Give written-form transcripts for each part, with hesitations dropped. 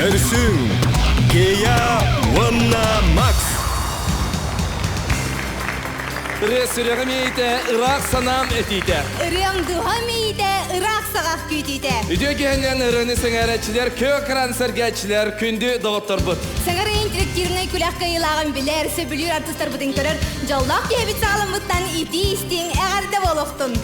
Көрсүң Kia Wanna Max. Ресурегамейте Ирак санам этите. Реңдугамейте Ирак сагак күйтите. Үдөгенен ырыны сеңәрәчләр, көкран сәргәчләр күнді доктор бут. Саңарайын тиректиріне күләққа илаган білер, сөбілер артыстар бұдың көрір. Жоллақ кебет сағалымыттан ити істең әғарды болуқтын.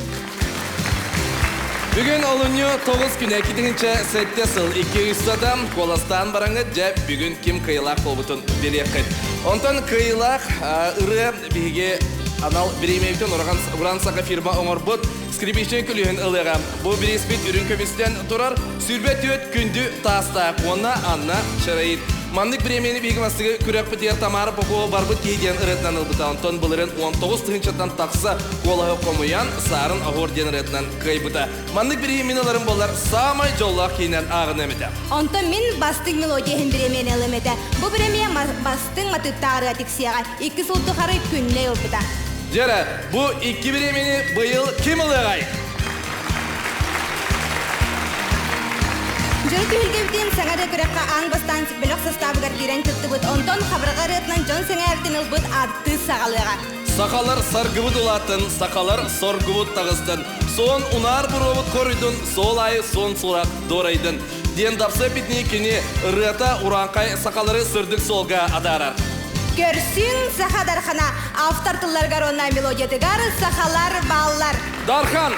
Бүгін олыню 9 күні кетігінші сәтте сыл 200 адам қоластан бараңы жә бүгін кем қиылақ қолбытын береқет. Онтан қиылақ ұры біге анал біремейтін ұран сақа фирма оңыр бұд скрипичен күлігін ылыға. Бұл біреспет үрін көместен тұрар, сүрбет өт күнді таста қуына анна шырайын. Мандық біремені бейгі мастығы күрек бітер тамары бұқуы бар бұд кейден ұрытынан ұлбыта. Онтан бұлырын 19 тұхыншаттан тақсы қолағы қомуян сарын ағыр ден ұрытынан қайбыта. Мандық біременілерін болар самай жоллақ кейінен ағын әметі. Онтан мен бастың мелодияхын біремені әліметі. Бұл біреме бастың матыптағырға тексияға 2 сұлты қары күнне ұлбыта. Жәрі, бұл 2 біремені бұйыл кем ұлығай? Жұрты үлгевден саңады күрекқа аң бастан білік составығар керен түтті бұд. Онтан қабырға ретінен жон сәңәрден ұлбыд арты сағалыға. Сақалар саргыбыд ұлатын, сақалар соргыбыд тағыстын. Сон унар бұровыд қорыдын, сол айы сон сұрақ дорайдын. Ден дапсы бітіне кені ұрыта ұранқай сақалары сүрдік солға адарар. Көрсін сақа дархана, автор тұлларғар онна мелодиятығар, сақалар баллар. Дархан!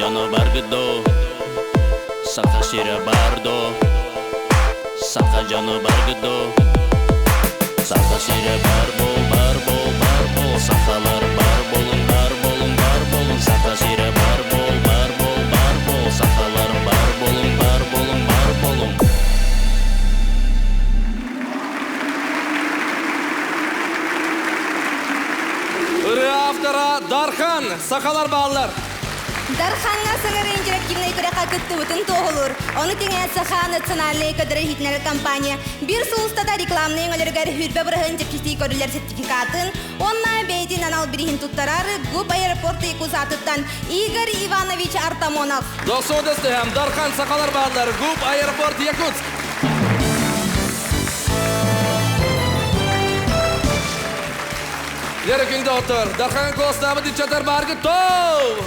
жаны бар гыдо, сақа шире бардо, сақа жаны бар гыдо, сақа шире бар бол, сақалар бар болың, сақа шире бар бол, сақалар бар болың. Автора Дархан, сақалар балалар. Дарханга сыңырын жүрек кимней күрәқа күтті бұтын тоғылыр. Оны теңе саха национальный кадыры хитнер компания бір сұлыстада рекламның өліргер хүрбе бұрығын жепкісті көрілер сертификатын, онна бейтін анал бірігін тұттарар Губ аэропорты екузатыттан Игорь Иванович Артамонов. Досудысты әм Дархан сақалар балалар, Губ аэропорт Якутск. Лерекіңді отыр, Дархан қолыстабы дитчатар барғы тоу!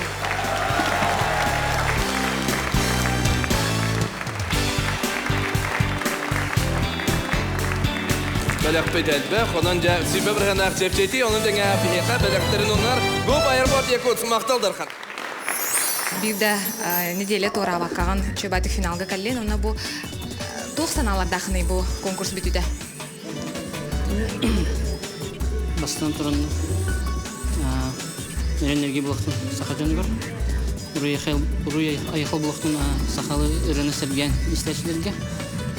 Бәләк бәдәлбі, онын жа сүйбе бірген ақчепчеті, оның дәңе әпіхеқа бәләктерін онлар Губ аэропорт Якутск мақтал Дархан. Бивда неделе тора ваккаган чөбаты финалга каллен, оны бұл 90 алардахыны бұл конкурс бүтүдө. Бастан туран эренерге булактын сахажаны көр. Уруй айхал булактын сахалы эрені сәрген истәчилерге.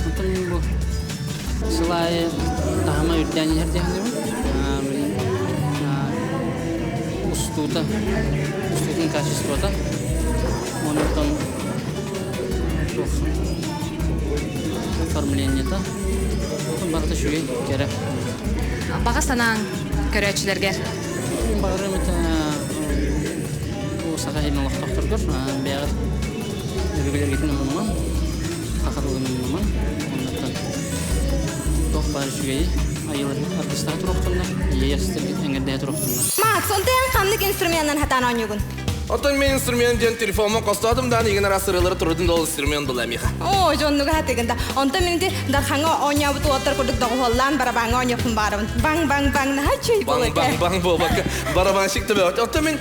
Онтан бу сылай тахама үрдәни herдәһендә. Устутun качествота. Онтан оформлениета. Барда шугай керек. Бағастанан көрәчілерге? Бағарым это сақа елін олықтақтыр көр. Бәғір өргілер кетінің мұныман, қақырылының мұныман. Оннаттан тоқ бары жүгейі айылыр артыстағы тұрақтырына, ейерсіздерге әңгердегі тұрақтырына. Макс, онтайын қамдық инструментін хатан ойнығын? Отын мен инструментен телефонмен қостадымдан егін арасырылары тұрдың дол инструмент бұл әмеға. О, жоннуға хатығында. Онта менде Дарханға ойнабыты отыр күрдік доғылан барабаңға ойнақын барабын. Баң-баң-баң, наға чөй бол әке. Баң-баң-баң бол бақы. Барабан шекті бәуәт. Отта мен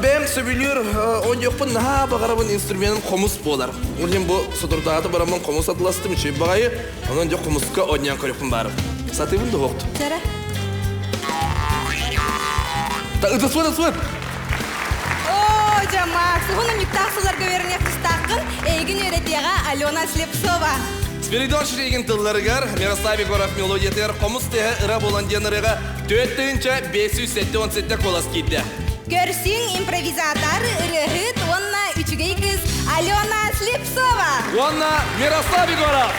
бәм сөбілер ойнақпын наға бағарабын инструментін қомыс болар. Олен бұл сұдырдағы барабын қомыс атыластым үшей бағайы, онын жоқ қомысқа ойниян көрекпін барып. Сатыбын да оқты. Жара? Макс, оның үктақсыларға веріне қыстақын, әйгін өретеға Алена Слепцова. Спиридон шіреген тылларығар, Мирослав Егоров мелодиятер қомыс тегі ұра болан деніріға 4-5-7-17 қолас кейді. Көрсің импровизатор ұрығыт, онна үчігей қыз Алена Слепцова. Онна Мирослав Егоров.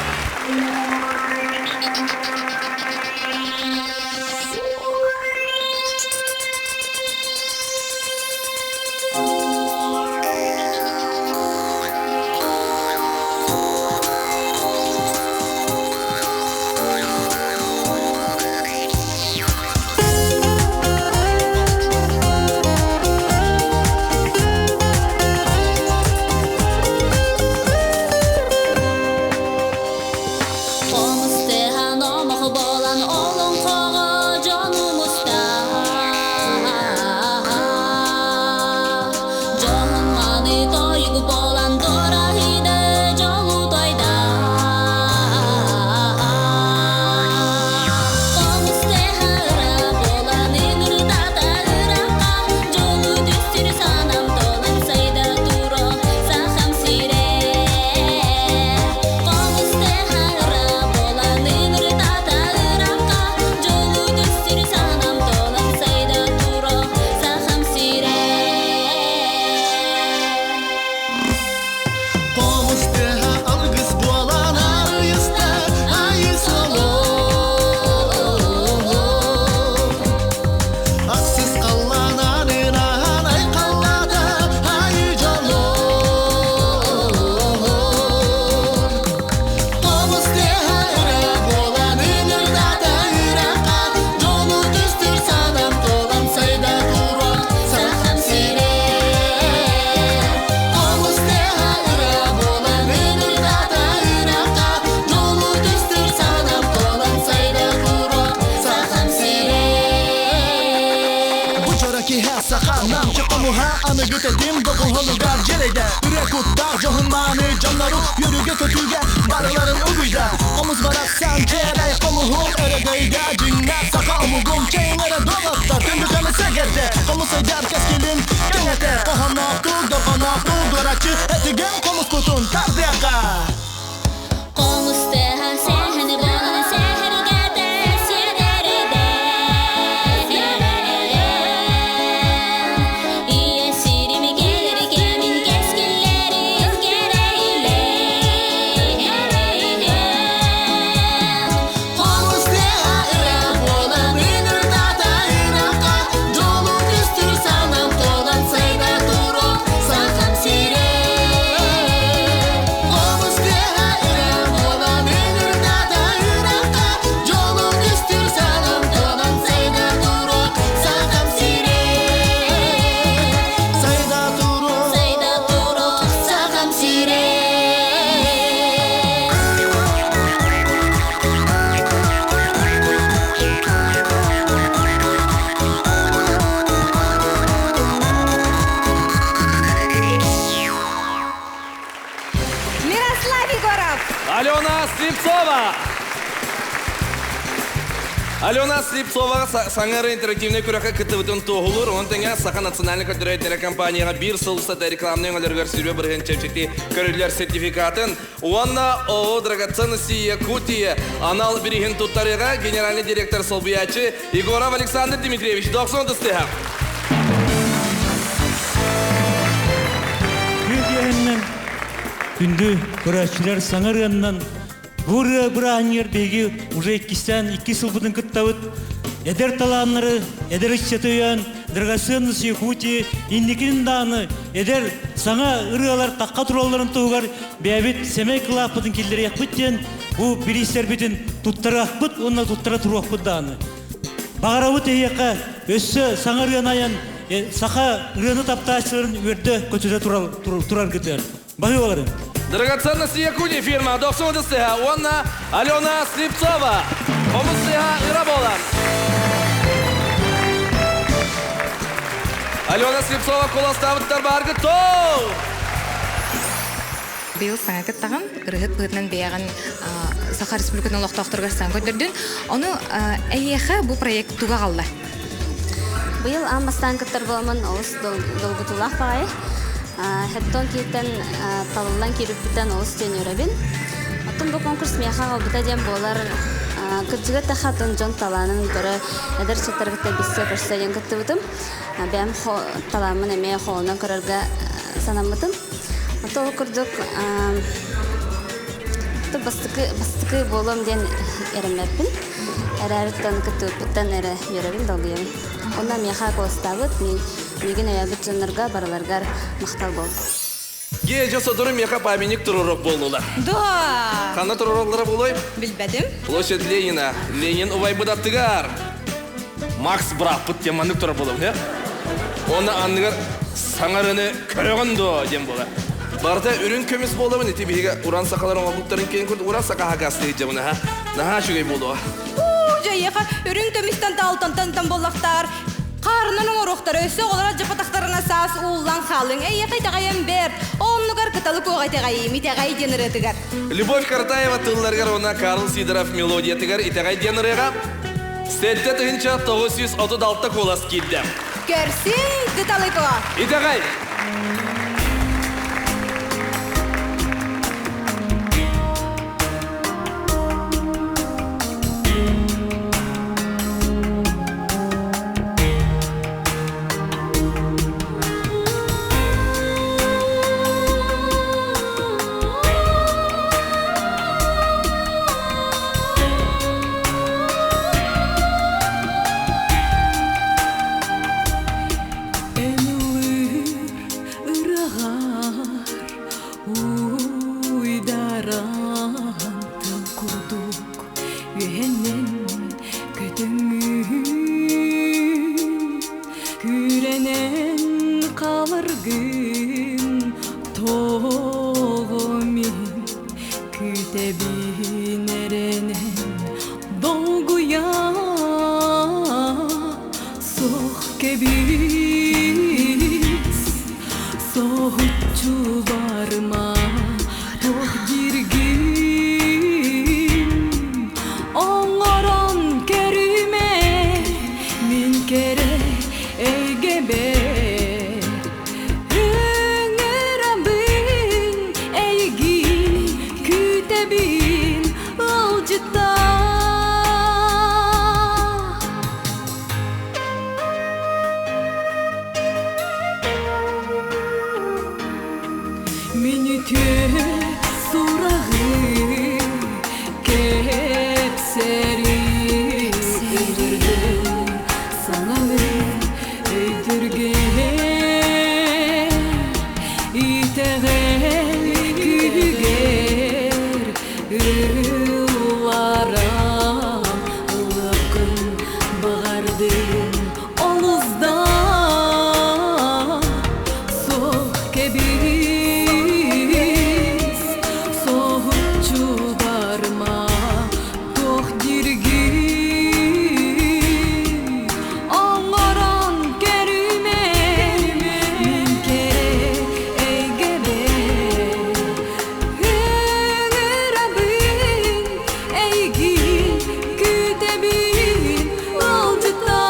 Omuha anı gütedim dokuholu garcerede Ürek kutta johunmanı canları Yürüge kötüge barıların uguyda Omuz barak sen çeyre komuhum eregeyde Cinnet saka omugum çeynere dolapta Tündü kanı segerde Komu secer keskelin kenete Kohanaktu dokanaktu goraçı Etigen komuz kutun tardiyaka Komuz teha sehni bana sehergede Sederede İye sirimi gelir gemin keskilleri gereyle Komuz teha ırak olan inir dada iraka Jolu küstür sanam tolan sayda duru Sakam sire Komuz teha ırak olan inir dada iraka Jolu küstür sanam tolan sayda duru Sakam sire Sayda duru Sayda duru sakam sire Мирослав Егоров. Алена Слепцова! Алена Слепцова саңары интерактивный күрәкә кытыбытын тоғылыр. Он тәңә Саха национальный көтірі телекомпанияға бір сылыстата рекламный өңілергер сүрбе бірген чепчеті көрілер сертификатын. Уанна ООО «Драгоценности Якутия» анал бірігін туттарыға генеральный директор Солбиячы Егоров Александр Дмитриевич. 90 дыстыға. Күрдиәннән күнді көрәшілер саңарғаннан бұра анер беги уже 2 сыл бұдың күттауыт әдер таланлары, әдер ішчетуян, драгоценности Якутия, индекінің даны, әдер саңа ұрығалар таққа тұраларын тұғығар бәбет семей қылаппытын келдері яқпыттен бұл бірістер бетін тұттары ақпыт, онына тұттара тұру ақпыт даны. Бағарауыт әйеқа өссі саңарған аян сақа ұрығыны тапташыларын өрді көтіде тұрар кетер. Бағи оларын. Драгоценности Якутия фирма 90 дыстыға. Онна Алена Слепцова. Омыстыға ұра болан. Алена Слепцова қоластабыттар барғы тоу! Быйыл саңа кыттаган ырыгыт быытынан бейаган Саха Республикатын олоқтоқтырға сан көддөрдүн. Оны әйеха бу проект туга қалды. Быйыл амастан кыттар болман олыс долгутулах бағай. Хэттон кейттен талылан керіппітен олыс тен өребін. Оттын бұл конкурс мияқа қалбыта дем болар күрдігі тақатын жон таланын көрі әдір четтергітті біссе көрсетен күтті бұтым. Бәм таламын әмей қолынан көрерге санамытым. Отол күрдік бастықы болым ден әрімләппін. Әрәріттен күтті өппіттен әрі өребін долгүйемін. Онда мияқа қолыстағыт, меген әйәбіт жонларға бараларғар мақтал болды. Геже содыры меха памятник тұрырық болула. Да. Қана тұрырықлары болой? Білбәдім. Площадь Ленина. Ленин увай бұдаттығар. Макс Браппыт теманық тұрыр болу. Оны анығыр саңарыны көріғынды дем бола. Барда үрін көмес болуын еті бейге уран сақаларын олықтарын кейін көрді. Уран сақа хақасы дейді жамына. Наға шүгей болуға. Жайыға үрін төмістен талтантан болақтар. Қарынан оңырықтар өсі олара жапатақтарына саас ұллан қалың. Әйеқай тағайын бер. Онығар кыталы көғай тағайы, метеғай денірі тігар. Любовь Картаева тылларғар она Карл Сидоров мелодия тігар итағай деніріға. Сәтті тұғынша 936 қолас келді. Көрсін кыталы көға. Итағай! Soğutçu varma Toh dirgin Oңорон кериме Min kere eygebe Öңөрabin eygin Kütebin olcita Minütü surağı kepseri Öldürdüm sanalı öldürgen İteğer küger Yıllara ılıkın bağardın Oluzda soğuk kebiz Soğukçu barma toh dirgin Oңorон kerime min kere eygebe Öңörabin eygin kütebin olcita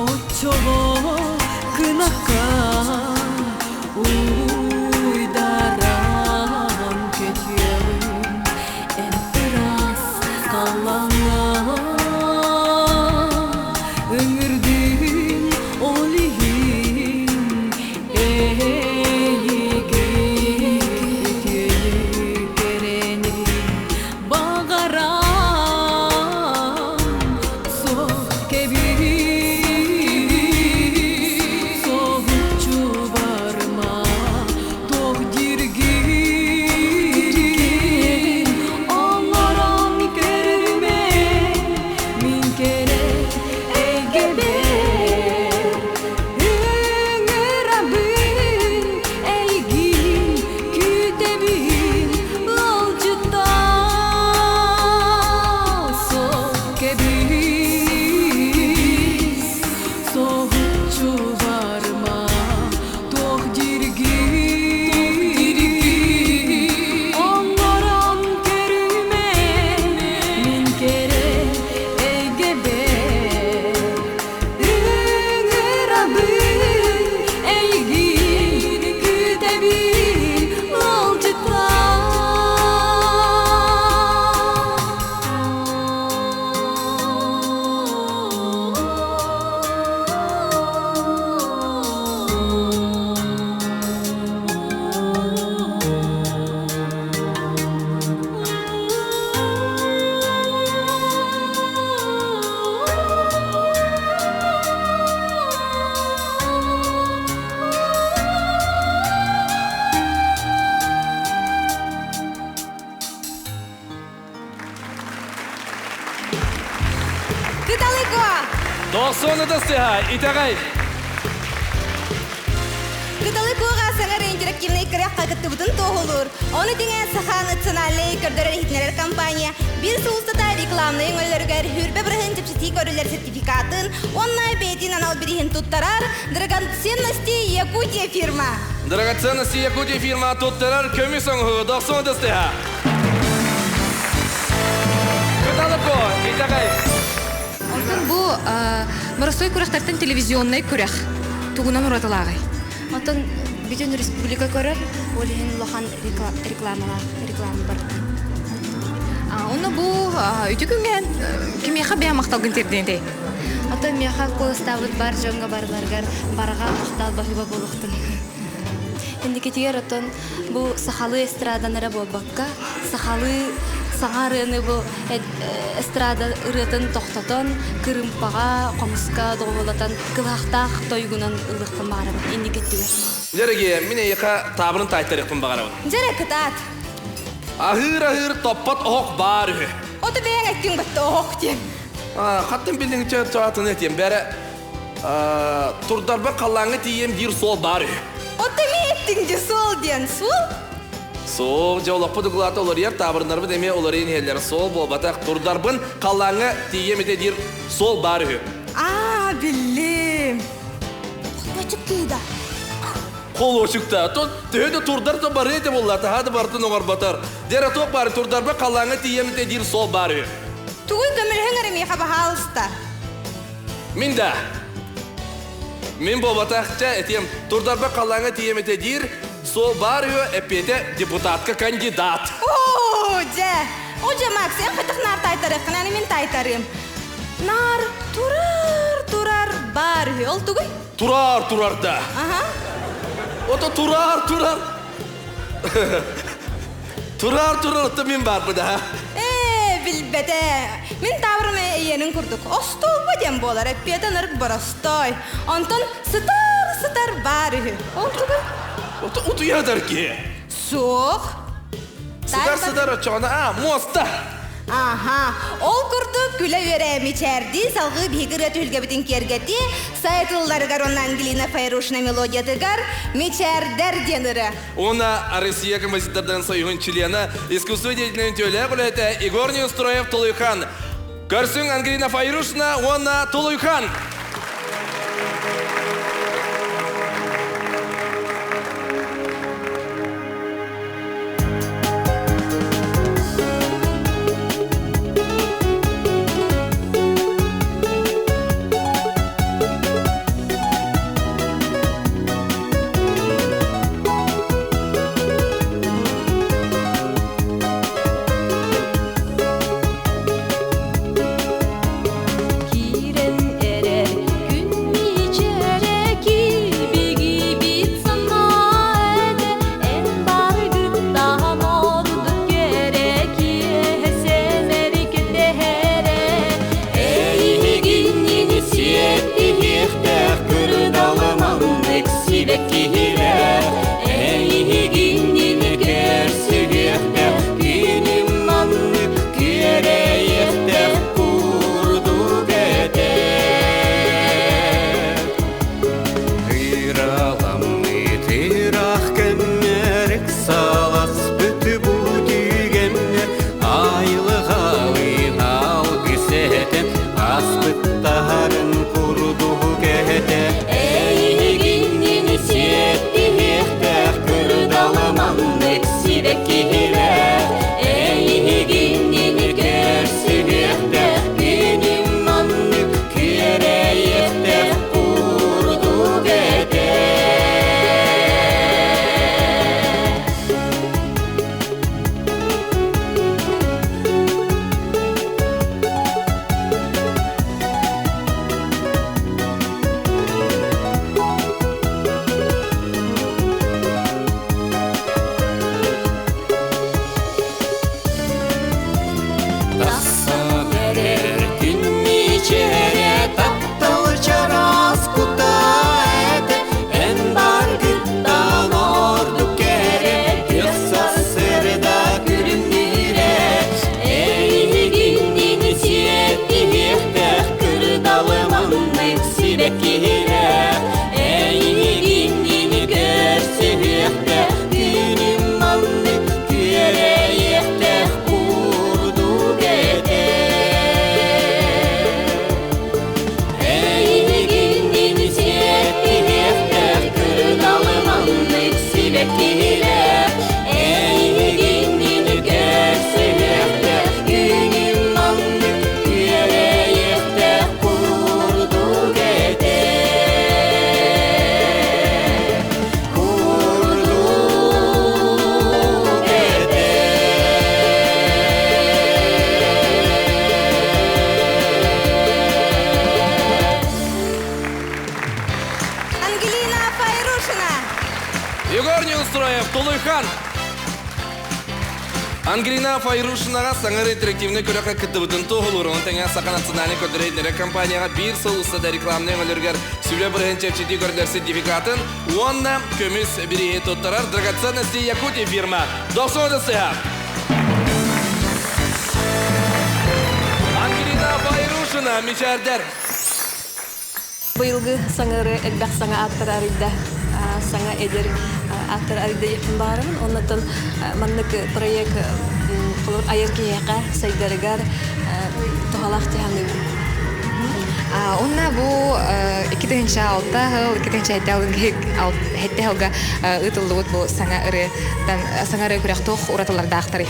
Oçovo kınaka uydaran ketiyem en biraz kalana öngürdün olihin eygin kereni bağaran soğuk kebiz Soğukçu varma toh dirgin Oңorон kerime min kere eygebe Öңörabin eygin kütebin olcita Soğuk kebiz Soğukçu varma toh dirgin Oңorон kerime min kere eygebe Öңörabin eygin kütebin olcita Кыталыко! Доқсоны дыстыға, итағай. Кыталыкоға саңар интерактивный кірек қағытты бұтын тоғылыр. Оны теңе саха национальный көрдірі хитнелер компания bir соустата рекламный өңілергер хүрбе бірігін тепсети көрілер сертификатын, оннай бейтін анал бірігін туттарар драгоценности Якутия фирма. Драгоценности Якутия фирма туттарар көмі соңғы, доқсоны дыстыға. Кыталыко, итағай. Онтон бу моростой күрәхтәртен телевизионный күрәх тугунан уратылагы. Отон бүтін республика көрір, олеген лохан реклама бар. Оны бу үтүкүнген кимеха бия макталгын терденде. Отон меха колыстабыт бар, жонга барларгар барага мактал бахыба болуктун. Инди кетигер отон бу сахалы эстраданара болбакка, сахалы саңарыны бу эстрада ырытын тохтотон кырымпага комуска доголатан кылахтах тойгунан ылыктан барып инди кеттигер. Жереге, мен яка табырын тайтарыкпын багарабын. Жере кытат. Ахыр топпат ох бар. Оты бәң әттің бітті оқ дем. Қаттың білдің чаатын етем. Бәрі турдарба қалаңы тием дир сол бар. Оты ме еттің де сол ден, сол? Сол, жаулақпы дүгілаты олар ер табырынарбы деме олар ең елдері сол бол батақ. Турдарбын қалаңы тием ете дир сол бар. Білім. Қол кейді. Қол өшікті. Түйеді турдар то бар ете болаты. Хады бартын оғар батар. Дері тоқ бары турдарба қалаңы тием ете дир сол бар. Туғын көмірхің әрімейқа бағалысты. Мен да. Мен бол батақча етем. Турдарба қалаңы тием ете дир сол бар әпеті депутатқа кандидат. Оже, Макс, ең қытық нар тайтарықын, әні мен тайтарым. Нар турар бар, ол түгіл? Турар да. Ото турар. Турар отты мен бар бұда. Білбеті. Мен табырымы eyенің күрдік. Остол бәден болар, әппетін ұрық бұрастой. Онтын сытар бар, ол түгіл? Ото ядар ке? Соқ. Сыдар очағына, моста. Ол күрдік күлі өрәмі чәрді, салғы бейгір өтілге бітін кергеті, сайтылларығар оны Ангелина Файрушна мелодиятығар, мечәрдер денірі. Она Россия композитордан союғын члена, искусство деятельный тюля құлеті Игорь Неустроев Тулуйхан. Көрсің Ангелина Файрушна, она Тулуйхан. Ангелина Файрушинаға саңар интерактивны көріққа күттібітін тоғылыр. Оның тәңе сақа национальный көдірейдері компанияға бір сол ұстада рекламның өліргер сүйлі бірген чепчеті көрдер сертификатын. Онна көміс бірі тоттарар драгоценности Якутия фирма. Доқсын өдісі. Ангелина Файрушина, мечәрдер. Быйылгы саңары әлбәқ саңа аттыр арыйда, саңа эдер аттыр арыйда епін барымын. Оннатын маннык проект қылыр айыркияға сайдарыгар тұғалақ тияны. Онна бу 2006 хетте ытылдыгыт бу саңа ыры күрәк тоқ уратыларда ақтары.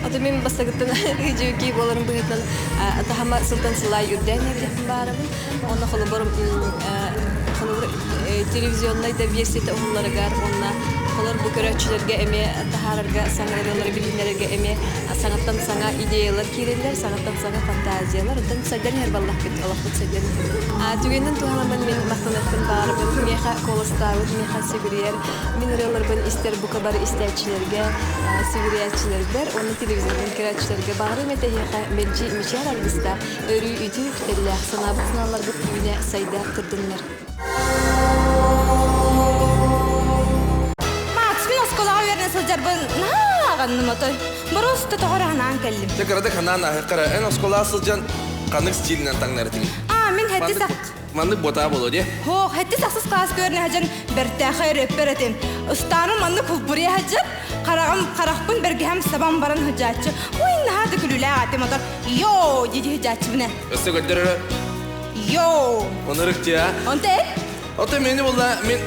Аты мен бастагыттан жеуки боларын бұғытнан атахама сылтан сылай үрдән епін барымын. Онна қолы барым телевизионный да версияты оғыларыгар, онна қолар бұл көрәтшілерге әме, тахарарға, саңарылары білгінлерге әме, саңаттан саңа идеялар керелер, саңаттан саңа фантазиялар, одан сәдден әрбаллақ бет, алақпыт сәдден. Түгеннен туғаламын мен мақтанаттан барымын, меха колыстауыд, меха сигурияр, мен ұреларбын істер бұқа бары істәтшілерге, сигуриятшілердер, оны телевизионный көрәтшілерге бағырым әті еқа мелчи мечар арғыста, өрі үйті күтерлі, санабық сыналар бұт үйіне сайда тұрдыңлар. Сылжарбын нағанным отой. Бұрысты тоғырағынан кәлім. Текірді қанан ағыққара, ән осқола сылжан қанық стилінен таңнары теңі. Мен хәтті сақ... Мандық бота болу де? Хәтті сақсыз қағыз көріне әжін бәртәқі рөппер әтем. Ұстаным манны күлбұрия әжін, қарақпын бәрге әм сабан баран хүджатшы. Ой, нағады күлілі ағатым отыр. Йоу, деді хүджатшы бұны. Өсті көддірі? Йоу. Оны рықты, а? Онты? Оты мені болда, мен...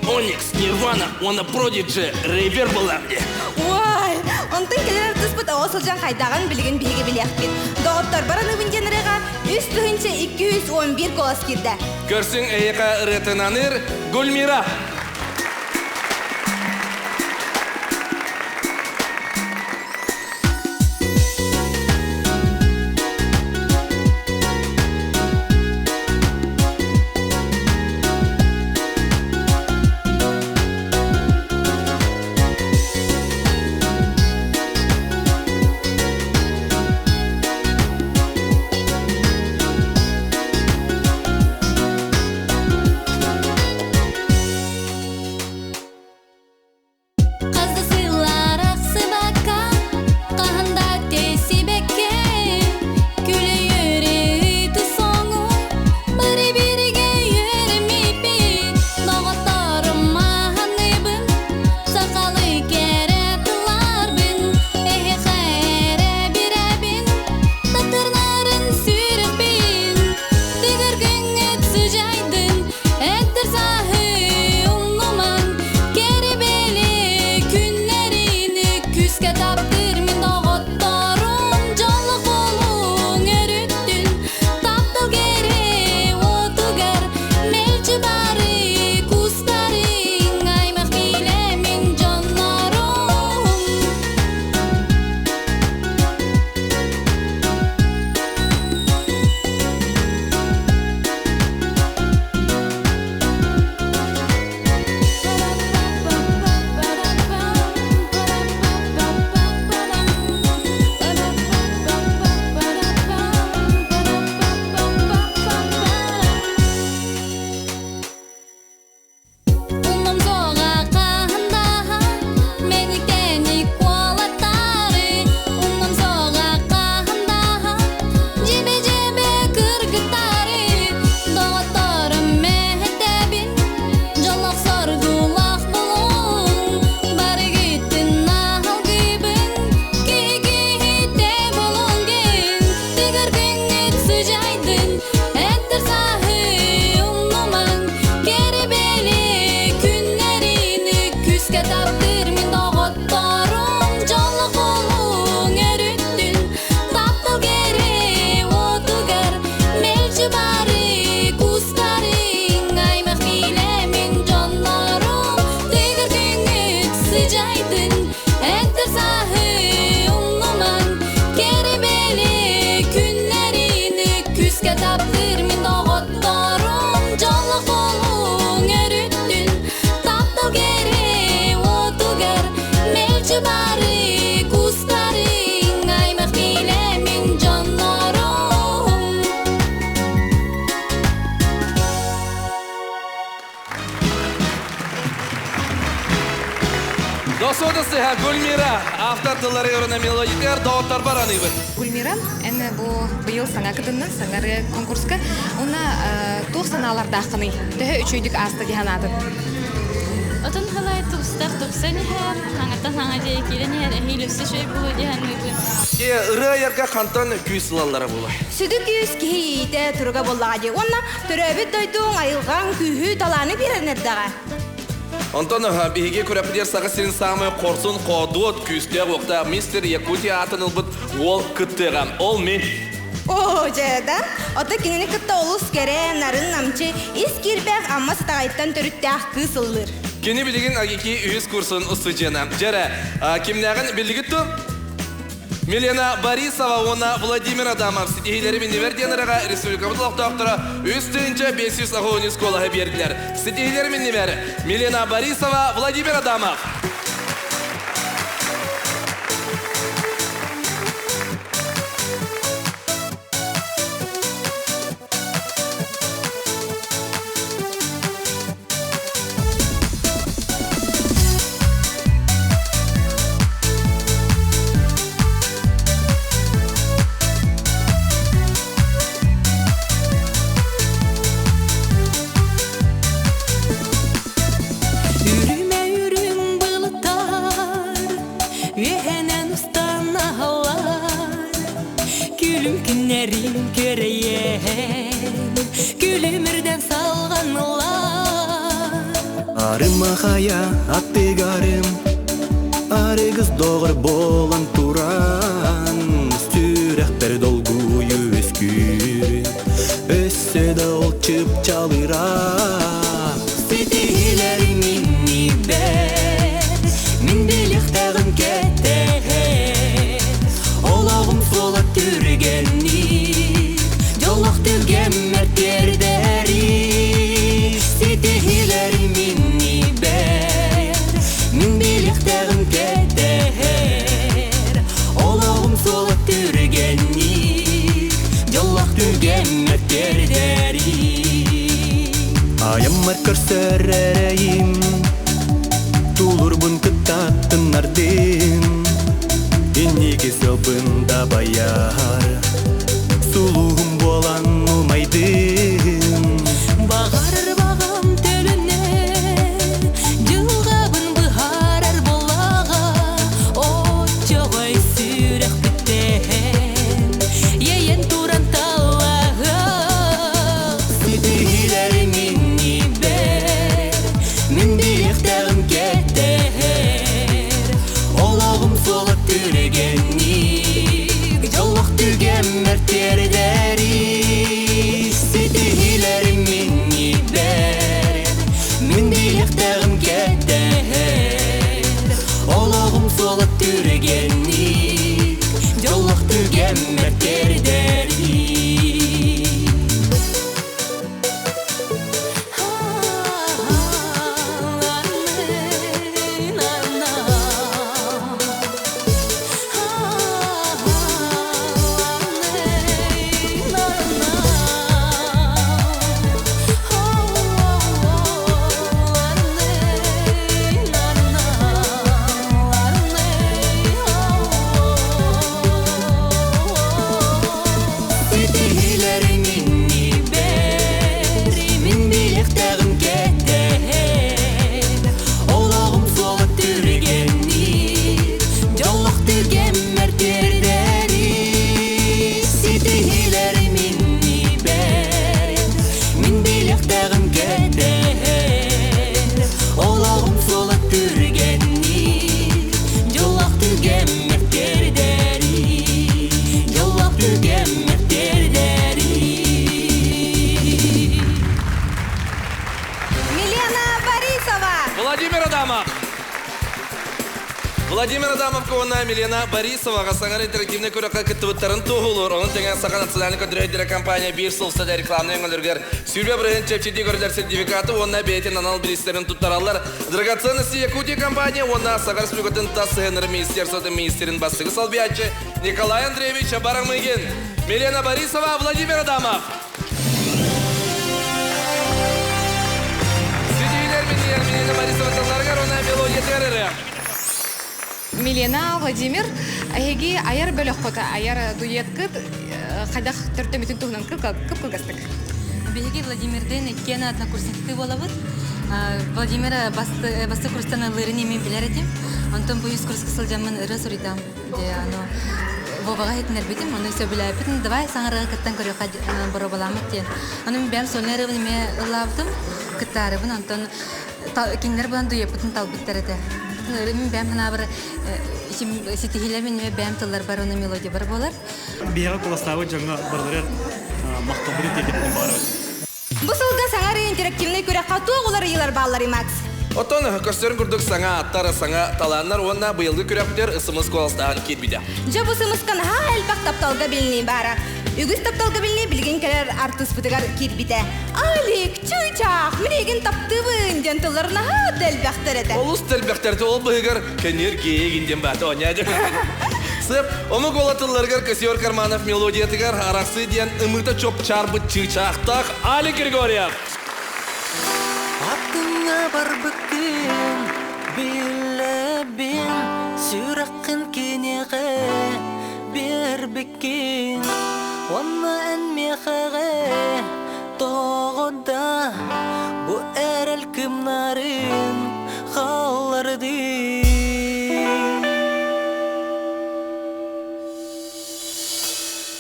Оникс, Нирвана, оны Продиджи, Рейвер болам де. Ой, онтын келер тұспыт оғысылжан қайдаған білген бейге білек бет. Доғыттар бараны вінденіріға үстігінші 211 колас керді. Көрсің әйеқа ретінаныр Гүлмира. Get up. Досодысы Гульмира, автотылары өріне мелодитер, доғыттар бараны бі. Гульмира, әні бұл бұйыл саңа кітінні, саңары конкурска, оны тоқ саналарда ақыны, түхі үшүйдік асты диханатын. Отын қалай тұқсан ехер, аңаттан аңа жей келен ехер, әхейлісі шөй бұлы диян мүгін. Үрі ерге қантан күй сылалары бұлы. Сүді күйіс кейті тұрға болаға де. Онна түрөбі дойдуң айылған күйі таланы беренердаға. Антон, биге көрәпідер сағы сен самы қорсын қодуот күйістер оқта мистер Якутия атыныл бұд ол күттіған. Ол мен. О, жайдан, ота кенені күтті олыс кере, нарын намчы, ис кирбәк амма сатағайттан түріттәқ кысылыр. Кені білеген агеки үйіз курсын ұсы жена. Жәрі, кемнәғын білігітті? Милена Борисова, она Владимир Адамов. Сетихилері мен неверденеріға республикамыз лақтақтыра үстінчі 500 ағуыны сколаға берділер. Сетихилері мен невері. Милена Борисова, Владимир Адамов. Арымахая аттыгарым, арыгыз доғыр болан туран, сүрәхтер долгую өскүрін, өсседе ол чып чалыра. Сетихилерім минни бәр, мин биліктәғым кәттәғәр, олағым сола түргенник, жолақ түрген мәртердәрі. Сетихилерім минни бәр, мин биліктәғым кәттәғәр, олағым сола түргенник, жолақ түрген мәртердәрі. Аяммар көрсөрәрәйім, тулурбун кыттаттын ардын, енеге сөпында баяр, сулуғым болан ұлмайдын. Бағарыр бағам төліне, жылғабын бұхарар болаға, от жоғай сүрек біттен, ейен туран талаға. Сетихилері минни бәр, мин биліктәғым кәттәғәр, олағым солы түргенник, жолық түрген мәртердәрі. Сетихилері минни бәр, мин биліктәғым кәттәғәр, олағым солы түргенник, жолық түрген мәртердәрі. Владимир Адамов кована Милена Борисова ғасаңар интерактивный көріққа күттібіттарын тұғылыр. Оның теңен сақан национальный контролдері компания бір сұлсыда рекламны өңілергер Сюрбе Брейн чепчеті көрілер сертификаты, онына бейтін анал білістерін тұттаралар. Драгоценности Якутия компания, онына сағар спюгатын тасығыныр министерствоты министерін бастығы салбиятчы Николай Андреевич Барамыгин. Милена Борисова, Владимир Адамов. Сюдейлер Милена Борисова таларғар, онына мелодия тәрірі. Милена Владимир эги аяр бөлөк кота аяр дует кыт хадах төртөмүтүн тугунан кып-кылгастык. Беги Владимирден эккен однокурсникты болабыт. Владимир басты курстан алырын мен билер этим. Антон буюс курска сылжамын ыры суритам. Ано Вовага хетнер битим, аны все билебитин. Давай саңарга кыттан көрөк бора боламыт ден. Аны мен сонерыбын ме ылабдым. Кыттарыбын Антон киндер булан дуепутун талбиттерде. Мен бәм хана бір сетихилер мен бәм тыллар бар, оны мелодия бар болар. Бияға қоластағы жаңа бардырыр мақтабыры дегеннен барыр. Бұл сылға саңар интерактивный көрі қатуа олар елар баллары, Макс. Отон көстерін күрдік саңа аттары саңа таланнар, онна бұйылғы көректер ысымыз қоластағын кетбейді. Жа бұл сымызқан әлбақ тапталға біліне бара. Үгіз тапталға біліне білген кәрер артыс бұтығар кетбейді. Алик, чуйчақ, мінеген таптывын жантыларына дәлбәқтер әді. Олыс дәлбәқтерді ол бұйығар кәнер кейгінден бәті оняды. Сып, омы қолатыларғар Косиор Карманов мелодиятығар арақсы ден үмірді чоп чарбы чуйчақтақ Али Григорьев. Аттыңа бар бүккен білебін сүраққын кенеғе бер бүккен Онна әнмеғеғе тоғыда бұ әріл кімнарын қаларды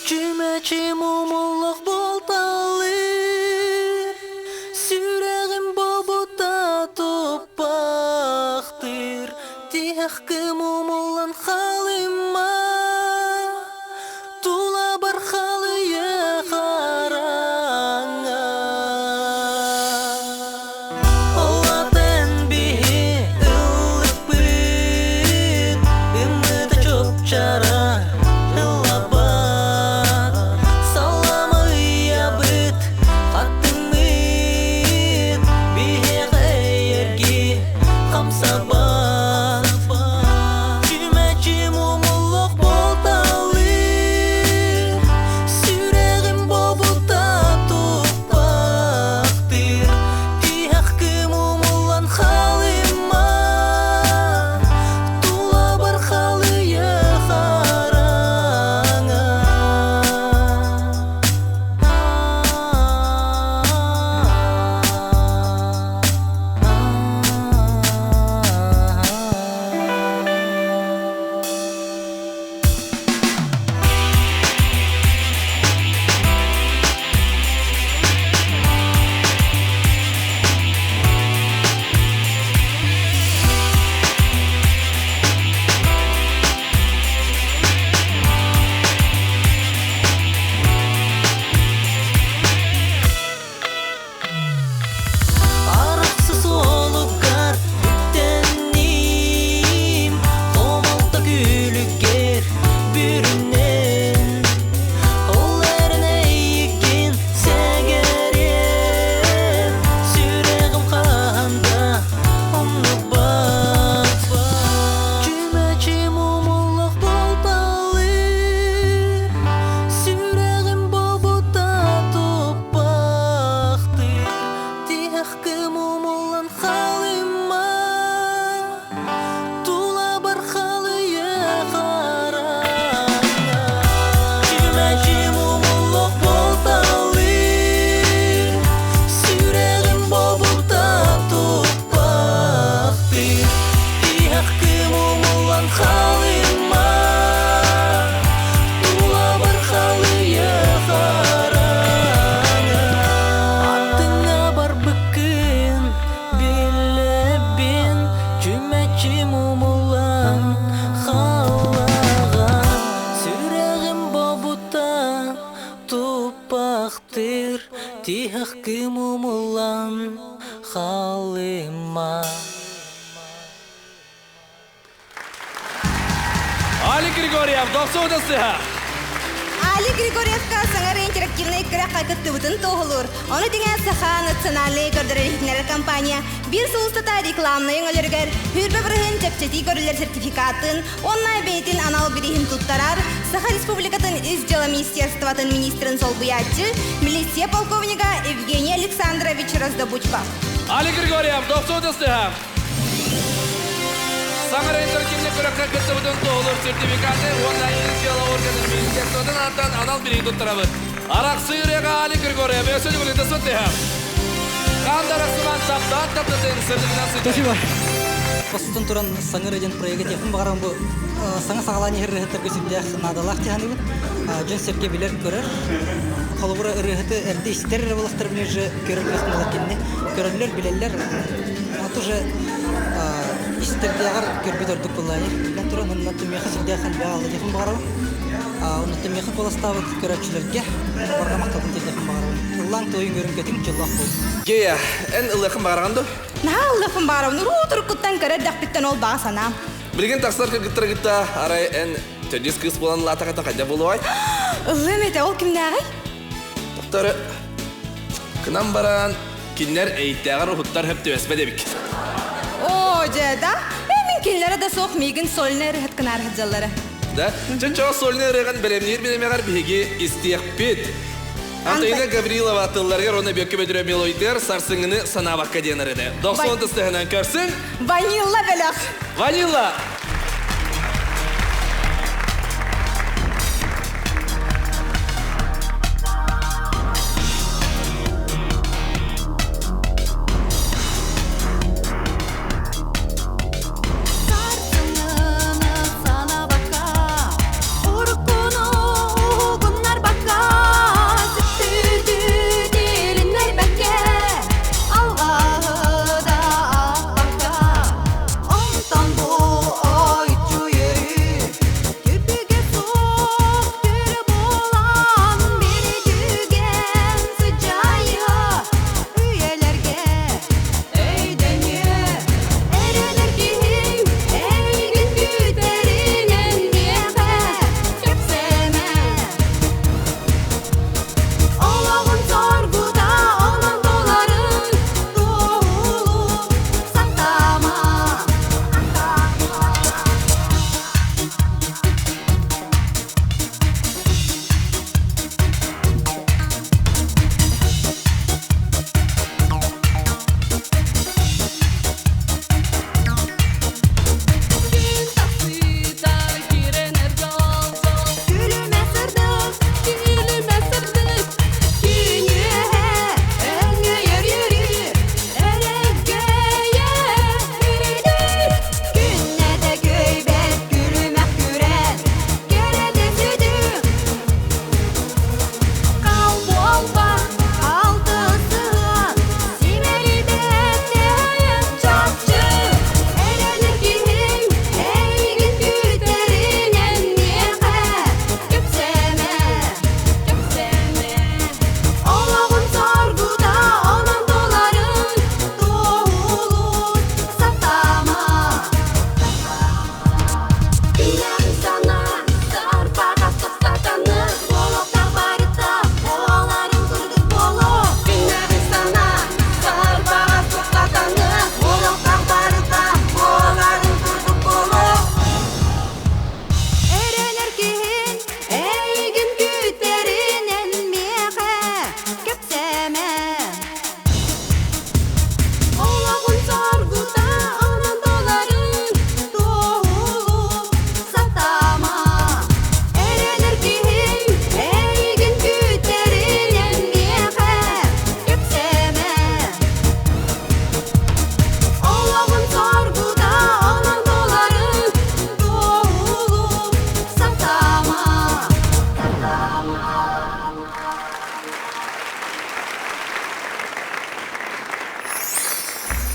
Чүмәчі мұмылық болталы Сүрәғім бобута топақтыр Тияққы мұмылан қалыма Тула бар қалыя қараңа Олатын бейі ұлық бұд Үміді чоп чара Али Григорьев, доқсудысыға. Али Григорьевка саңар интерактивный кірі қайқытты бұтын тоғылыр. Оны деген саха национальный көрдіріліктінер компания бір сұлыстата рекламный өңілергер хүрбі бірігін чәпчеті көрілер сертификатын, оннай бейтін анал бірігін тұттарар, Саха Республикатын издела министерстватын министрін сол бұятчы, милиция полковника Евгений Александрович Раздобучков. Али Григорьев, доқсудысыға. Саңарайдар kimne көрөккө кыттыбытын тоолор сертификаты онна инициалы органы министерстводон аттан анал бири туттарабы. Арак сыйрыга Али Григория бөсөлү гүлүндө соттеха. Кандарасынан таптан таптатын сырдыгынан сыйты. Спасибо. Постон туран Саңарайдан проект япын багарам бу саңа сагаланы херрехтер көсүндө надалак тиханы. Жөн серке билер көрөр. Колбура ырыгыты эрди истер булактар билер же көрөлмөс булакенне. Көрөллөр билелер. Атуже истердягар көрбөдөрдүк буллары. Мен туран онноту меха сидяхан багалы япын багарам. Онноту меха коластабы көрөчүлөргө программактын телефон багарам. Улан тойын көрүнгөтүм жыллак бол. Гея, эн ылыкын багарганды? Ылыкын багарам. Туркуттан көрөр дактыктан ол багасана. Билген таксар кыттыр арай эн төдис кыз болан латаката кайда болуай? Ылымете ол кимнагы? Доктор, кынан баран кинер эйттагар ухуттар хөп төбесме дебик. О, жада. Мен кинлere да соқ мигин солнер хэтканар хэджаллары. Да? Чачо солнер реган белемнир белемегар биги истиякпит. Антоина Гаврилова атылларга рона бөккө бөдөрө мелоидер сарсыңыны санабакка денер эде. 90 стыгынан көрсүң? Ванилла белак. Ванилла.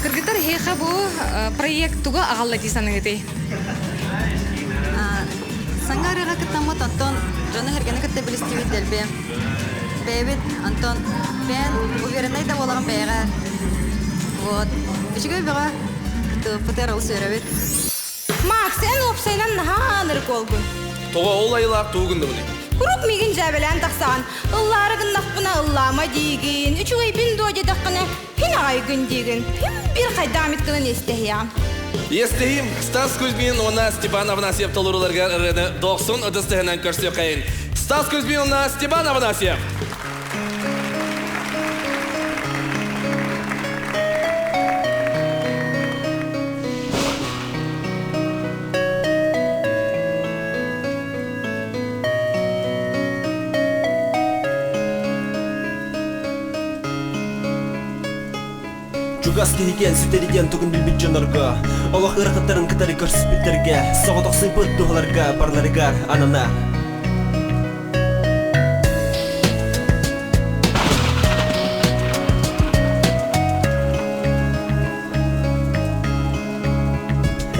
Кыргыздар хеха бу проект туга агалла дисаныгыты. Саңарыга кыттамы тонтон жана хергене кытта билистибит делбе. Бебит Антон бен уверенный да болаган бейга. Вот. Ичиге бега путера усеребит. Макс, сен опсайнан наханыр колгун. Тога ол айлак тугунду буны. Курук мигин жабелен таксан. Ылларыгын нахпына ыллама дигин. Үчүгөй бин доje даккына хин айгын дигин. Бир кайдамит кылын эстехя. Естейм, Стас Кузьмин, она Степан Афанасьев толуруларга рыны 90 ыдыстыгынан көрсөк кайын. Стас Кузьмин, она Степан Афанасьев. Чугас киген сүтериден тугун билбит жонорго. Олох ыркыттарын кытары көрсөтпүттерге. Согодок сыйпыт тухаларга барларыгар анана.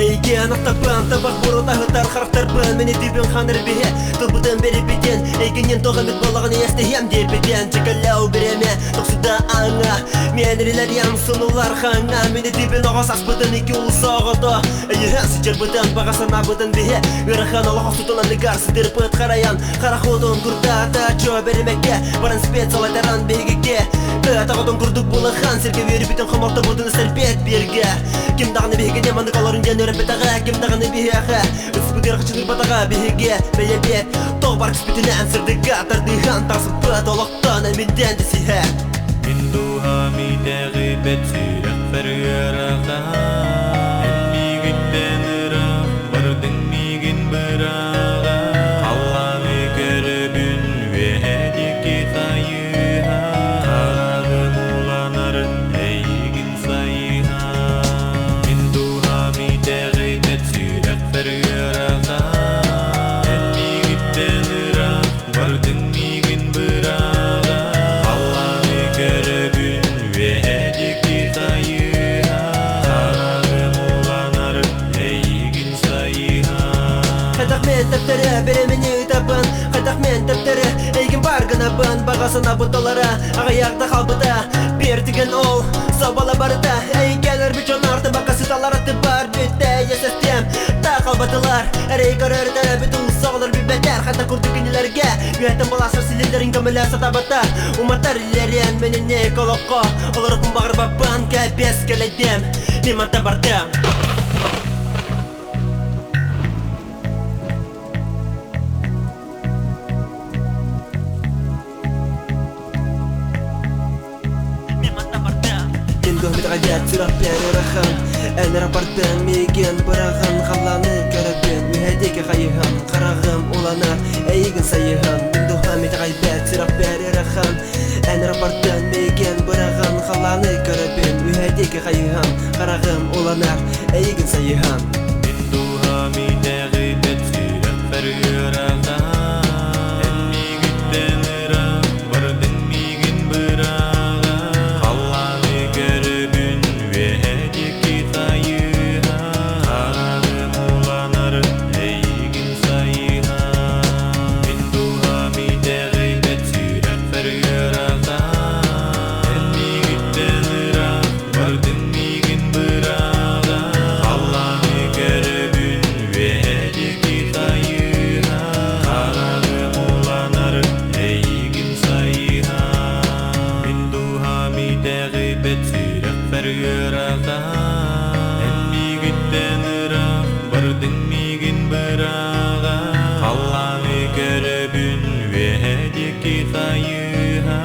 Эйге анақтапан табақ бұрыда ғытар қарақтарпан Мені дүйбен қаныр бе Тұлбыдан бері беден Эйгенен тоғамет болағын естігем дебеден Чекалау береме тоқсыда аңа Менірілер ям сұнулар қаңа Мені дүйбен оғас аспыдан екі ұлы соғыды Әйіған сүчер бұдан бағасана бұдан бе Үріған олақ сұтынан негар сідер бұд қараян Қарақудын күрді ата чо беремекке Баран спец олайтаран бегеге Тағыдың күрдік бұлыған Серге вері бітін қымалты бұдын сәрбет берге Кім дағыны бегене манды қаларын жан өріпетаға Кім дағыны бейеға Үспүдер қычыныр батаға бейеге Бәйебет Тоқ бар күспетіне әнсірдіға Тардыған тасып бұд олықтан әмінден десіға Миндуға мидәғі бәтсірек бәргіраға Әммигінден ұрақ бардың мигін бұраға Алланы көрібін вәдекі қайыға Ағым уланарын әйгін сайыға Миндуға мидәғі бәтсірек бәргіраға Әммигінден ұрақ бардың мигін бұраға Алланы көрібін вәдекі қайыға Ағым уланарын әйгін сайыға Қайдақ мен тәптері беремені табын Қайдақ мен тәптері әйгін бар гынабын Бағасына бұталары ағаяқта қалбыда Бертіген ол сабала барыда Әйгелер бүт жонарды бақасы талараты бар Бүтті есестем та қалбатылар Әрей көрерді бүт ұлсағылар бібәдер Қайда күрдігінелерге Үйәттің баласыр сілелерін көмілер сатабата Умартар илерен меніне колоққа Оларықын бағыр бабын кәпес келедем Лиманта бардым Гөмит ғадет сүрап бәрі рахын Ән рапорттан меген бұрағын Қаланы көрібен Үйәдеке қайығын Қарағым уланар әйгін сайығын Гүнді ғамит ғадет сүрап бәрі рахын Ән рапорттан меген бұрағын Қаланы көрібен Үйәдеке қайығын Қарағым уланар әйгін сайығын Миндуға мидәғі бәтсірек бәргіраға Әммигінден ұрақ бардың мигін бұраға Қаланы көрібін вәдекі қайыға Ағым уланарын әйгін сайыға Миндуға мидәғі бәтсірек бәргіраға Әммигінден ұрақ бардың мигін бұраға Қаланы көрібін вәдекі қайыға Ағым уланарын әйгін сайыға Миндуға мидәғі бәтсірек бәргіраға Әммигінден ұрақ бардың мигін бұраға Қаланы көрібін вәдекі қайыға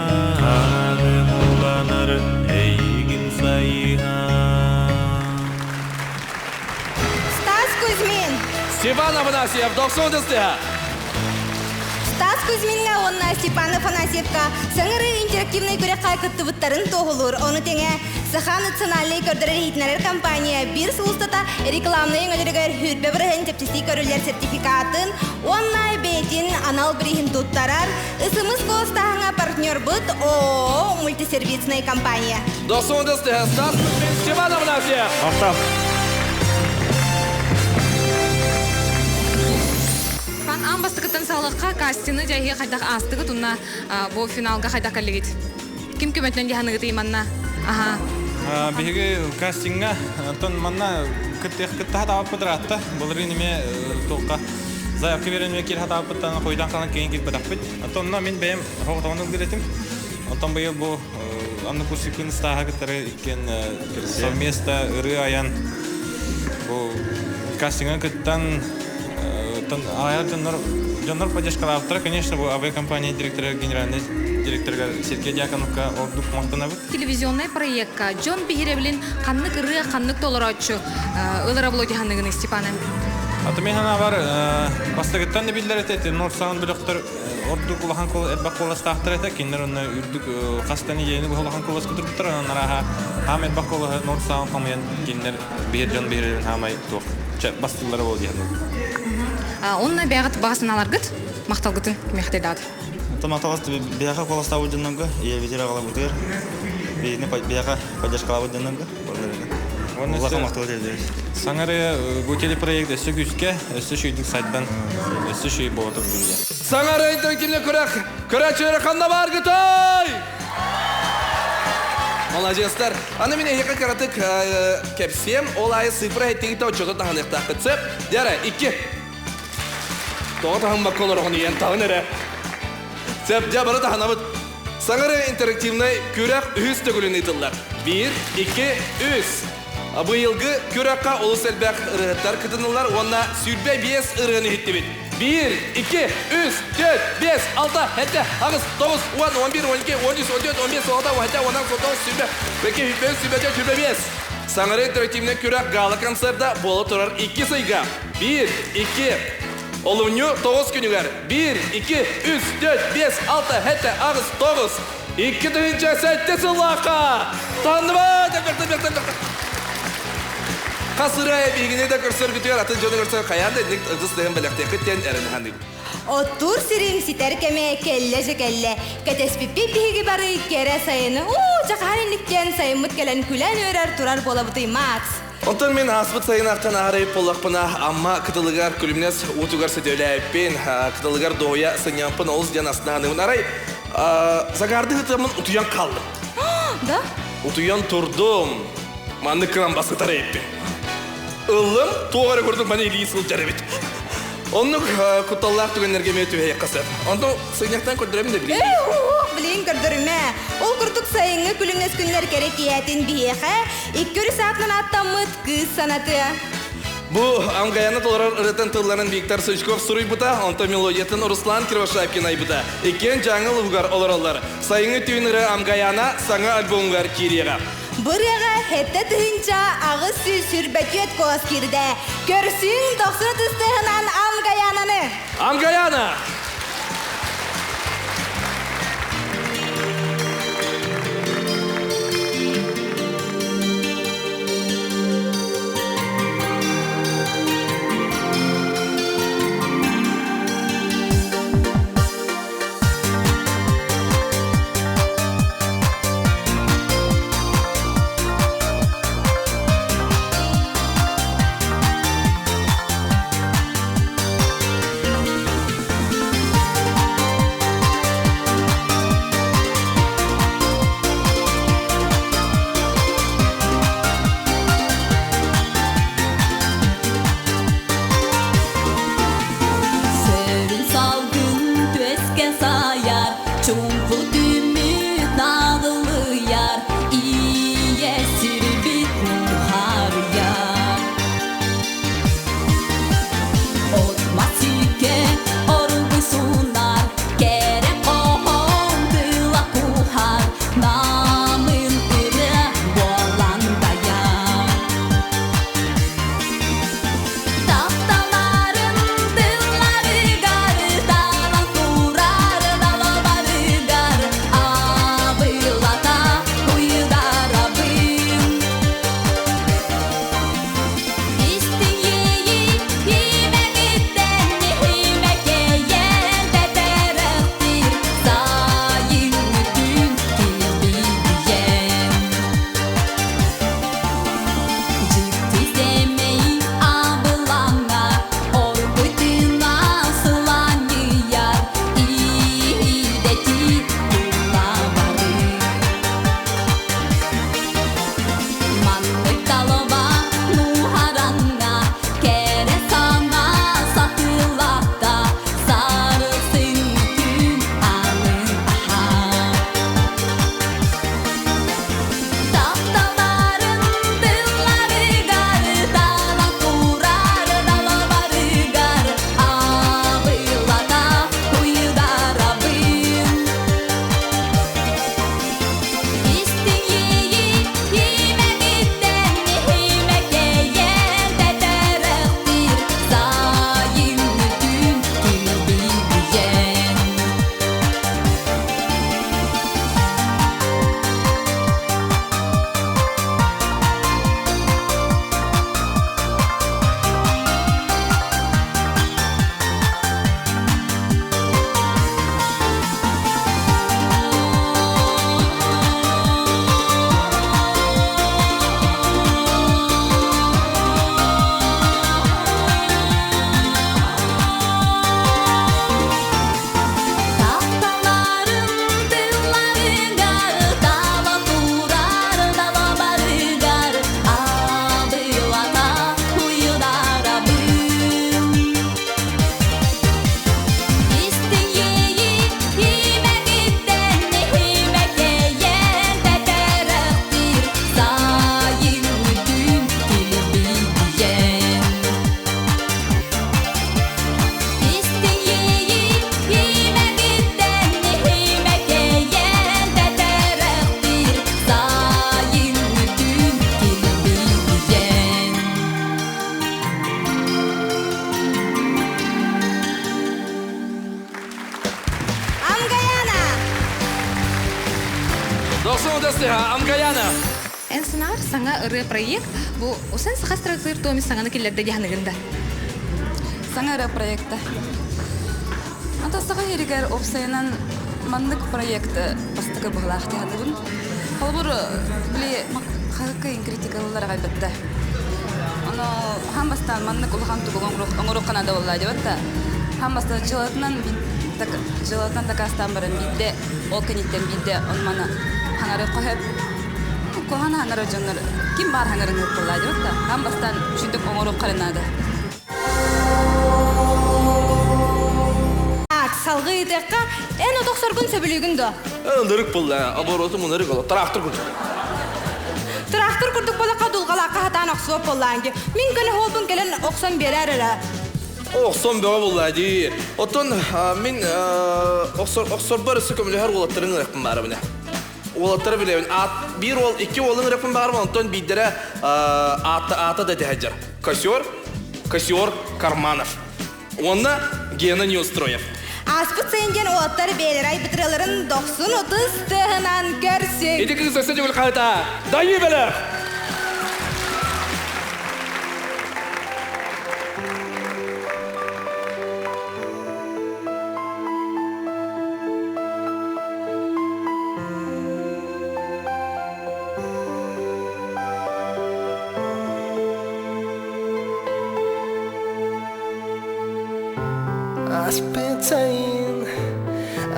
Ағым уланарын әйгін сайыға Стас Кузьмин! Степан Афанасьев, 90-тя. Стас Кузьминға онна Степан Афанасьевка саңыры интерактивный көрек қайқытты бұттарын тоғылыр. Оны теңе Саха национальный көрдірі хитнерер компания бір сұлыстата рекламны еңілергер хүрбе бірігін тепчесі көрілер сертификатын онна бетін анал бірігін тұттарар. Үсіміз қостағыңа партнер бұд ООО мультисервисная компания. 90-тя. Стас Кузьмин, Степан Афанасьев. Ақтап. Пан амбастықытын салыққа кастины жайы қайдақ астығы тұнна бұл финалға қайдақ кәлігет. Кім көметтен жағанығы манна? Биһиги кастингга тон манна кытта хатаап пытратта. Булар иниме тоққа заявка беренме кел хатаап пыттан койдан калан кейін кел бадаппыт. Тонна мен бем хоғтауны билетим. Онтон быйыл бу анны кусикын стаха кыттары иккен совместно ыры аян бу кастингга кыттан тон аяр жоннор поддержкалаптыр. Конечно, бу авиакомпания директоры генеральный директорга Сергей Дьяконовка ордук мактанабыт. Телевизионный проектка Джон Бихиревлин каннык ыры каннык толорочу ылыра блоги ханныгын Степана. Аты мен ана бар бастагыттан да билдер этет. Норсан доктор ордук улахан кол эббак колас тахтарета киндер онна үрдүк кастаны жейни улахан колас кутуруптар анара хам эббак кол нор саун камян киндер бир жон бирен хамай тох бастылары бол дияны. Онна бягат багасыналаргыт макталгытын мехтедат. Томатовасты бияха коласта уйдыннанга, я ветера гала бутер. Бияны бияха поддержка уйдыннанга. Улахан мактал дедер. Саңары бу телепроект өсө күскө, өсө шүйдүк сайттан өсө шүй болот дүнүя. Саңары интерактивный көрәчері қанда баргытай! Молодецтар. Аны мен ека каратык кепсем, ол айы цифра еттегі тау чоғы тағанықтақ күтсіп. Дәрі, 2. Тоғы тағын баққолар оғын ен тағын әрі. Сәп, жабары тағына бұд. Саңары интерактивный көрәк үз төгілін етілдер. 1, 2, 3. Бұйылғы көрәкқа олыс әлбәк ұрығыттар күтінілер, онына сүрбе 5 ұрығыны хетті бет. 1, 2, 3, 4, 5, 6, 7, 8, 9, 10, 11, 12, 13, 14, 15, 16, 17, 18, сүрбе. Бәке хетпен сүрбе 5. Саңары интерактивный көрәк ғалы концерта болы тұрар 2 сайға. 1, 2, олуңы 9 күнігер. 1, 2, 3, 4, 5, 6, 7, 8, 9. 2 түгінші сәтті сылаққа. Тандыма! Қасырай бігіне де көрсір күтер, атын жоны көрсір қаянды әдінік ұғыстығын біліқті күттен әрін қандың. Оттур сирин ситер кеме келле жекелле. Кетеспиппи биги бары кере сайыны. Жақарын никкен сайымыт келен күлен өрер турар болабыты Макс. Онтан мен аспыт сайын ақтан ағарайып болақпына, амма қытылығар күлімнес ұтуғар сәтеулі әйіппен, қытылығар доя сынямпын олыз ден астына ғанығын арай. Загарды ғытымын ұтуян қалдым. Да? Ұтуян тұрдым. Манны кран басқытар әйіппен. Ұлым туғары көрдім бәне илейі сыл жары бет. Оның құтталлақ түгенлерге мәйті өйек қасыр. Онды сыйняқтан көрдіремін де білейін. Білейін көрдіріме. Ол күртік сайыңы күліңнес күнлер керек ейтін бейеқі. 2 саатынан аттамыт кыз санаты. Бұл амғаяны толарар ұрытын тылларын Виктор Сычков сұрый бұта, онты мелодиятын Руслан Кривошапкин ай бұта. Екен жаңыл ұғар олар. Сайыңы түйінірі амғаяна саңа альбомғар кереға. Бұрыға хетті түхінча ағыз сүрбәкет қоғыз керді. Көрсін 90 тұстығынан амғаянаны. Амғаяна! удастыга, Амкаяна. Эн сынар саңа ыры проект бу усан сахастрактыр томи саңаны киллерде яныгында. Саңа ыры проекта. Ата сага еригер опсайынан мандык проекты бастыгы буглахты хадыбын. Холбур биле халкы критикалар гайбатта. Аны хамбастан мандык улган туган оңору канада боллай деп атта. Хамбастан жылатынан так жылатынан такастан барын бидде окениттен бидде онмана ханары коеп kohana hanaro jonlar kim bar hanarın yapılar yok da hem bastan şutuk omoru karınada. Salgı edekka en o 90 gün sebülügün de. Ndırık bulla, aborosu munarık ol. Traktör kurduk. Traktör kurduk bola kadulgalaka hatan aksuap bollangi. Min gene hobun gelen oksan berer ara. Oksan berer bolladi. Oton min oksor barısı kömülü her olatların rakım var bile. Olatları bile bir ol iki olun rakım var mı? Ondan bidere ata da tehcer. Косёр Карманов. Онна Гена Неустроев. Аспыт сенген оттары белерай битираларын 90-30 тыгынан көрсек. Иди кыз сөзсө жөгүл кайта. Дайы беле.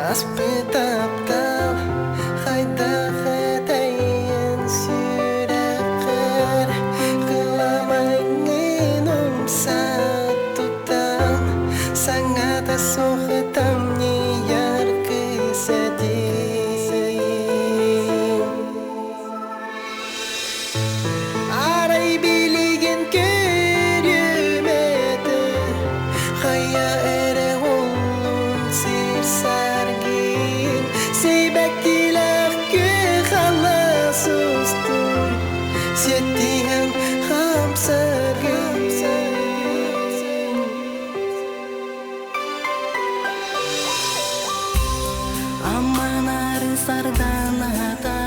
Aspetaptal hayda hatayin sürekler kelamayın umsatutan sangat sohtam niyar kesedin aray bilgin körümedi haya ere olun sirsargin sebektiler ki halasustun setihan hamsargin amanari sardanata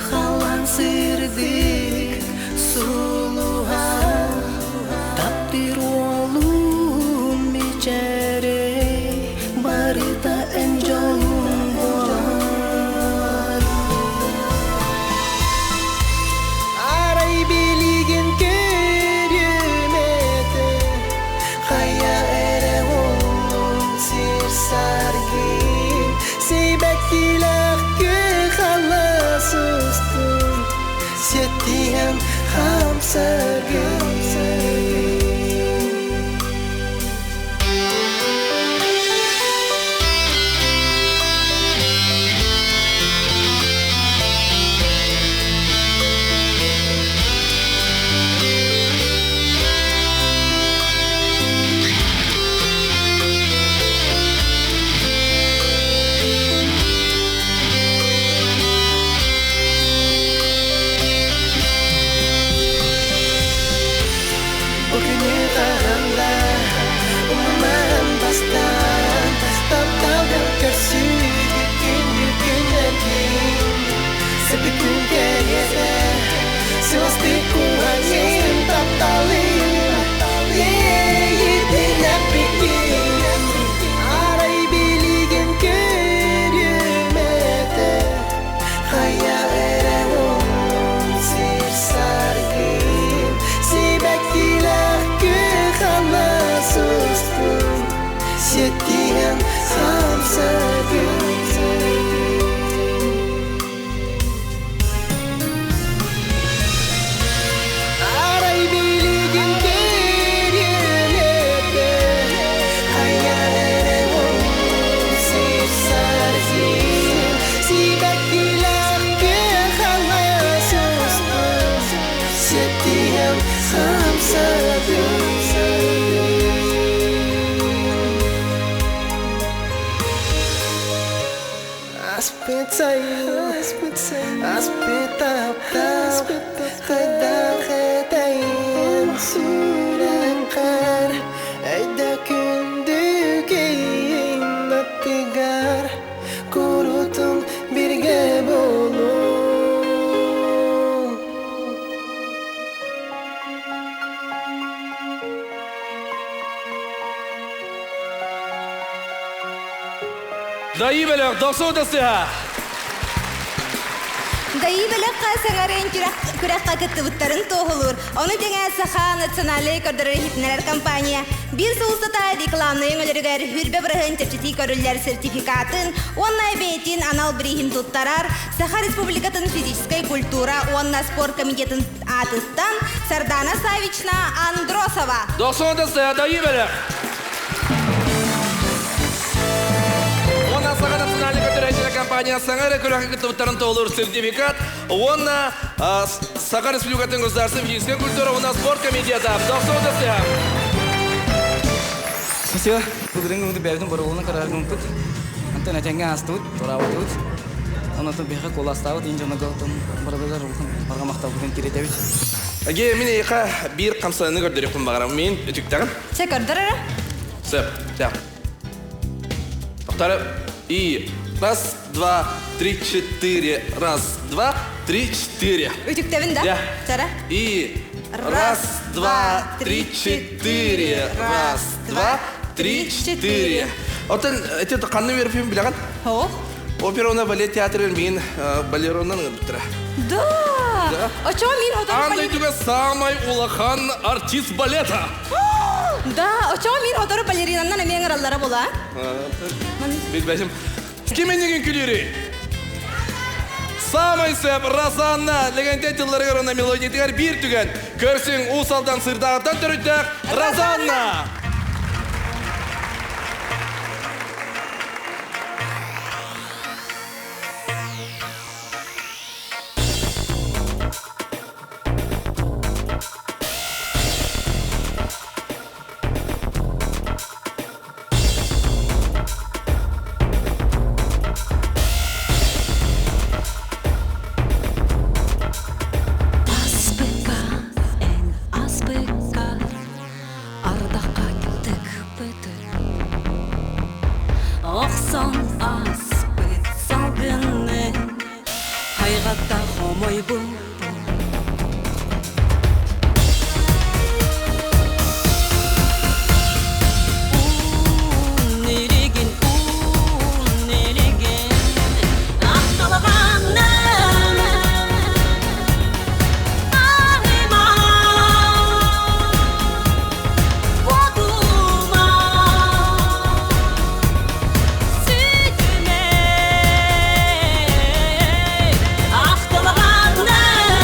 halan sirdik suluha tapdir olun bicare barita enjolun bolar aray biligin körümedi haya ere olun sirsargin sebektiler ki halasustun setihan hamsargin Setihan hamsargin aray biligin körümedi haya ere olun sirsargin sebektiler ki halasustun setihan hamsargin Aspetaptal hayda hatayin sürekler ayda kündügeyin attigar kurutun birge Дайы бөлек, доқсы ұдысыға. Дайы бөлек қасаңарын күрәққа кіттібіттарын тоғылыр. Оны теңе саха националей көрдірі хитнелер компания. Bir соғыстата рекламны өңілергер хүрбе бұрығын тепчети көрілер сертификатын, оннай бейтін анал бірейін тұттарар, Саха Республикатын физической культура, онна спорт комитетін атыстан Сардана Савична Андросова. Доқсы ұдысыға, дайы бөлек. Саха национальный көрдірі компания саңары күрәққа кіттібіттарын тоғылыр сертификат, онна Саха Республикатын государственной физической культура, онна спорт комитеті. Доқсы ұдысыға. Спасибо. Благодарим untuk biarkan berulung kerja rumput. Nanti nanti yang astut, torawat ut. Nanti biarkan kolas tahu tinjau naga untuk berbeza rumput. Warga maktab bukan kiri tapi. Age, mine eka bir kamsanı gördürük pun bağıram. Min tüktakın. Sen gördürür? Sep, ya. Doktor, и раз, два, три, четыре. Раз, два, три, четыре. Ütüktevin da? Ya. Sara? И раз, два, три, четыре. Раз, два, три, четыре. Отын, это қанны верфим білеген? О? Оперона балет театрын мен балероннан өттірі. Да! Очо мен отыр балет... Андай түге самай улахан артист балета. Да, очо мен отыр балеринаннан әмен аралары бола. Білбәшім. Кеменеген күлері? Самай сөп, Разанна, легенде тыллары көріна мелодиятығар бір түген. Көрсің ұсалдан сырдағыдан түріттік, Разанна! Ақталғаны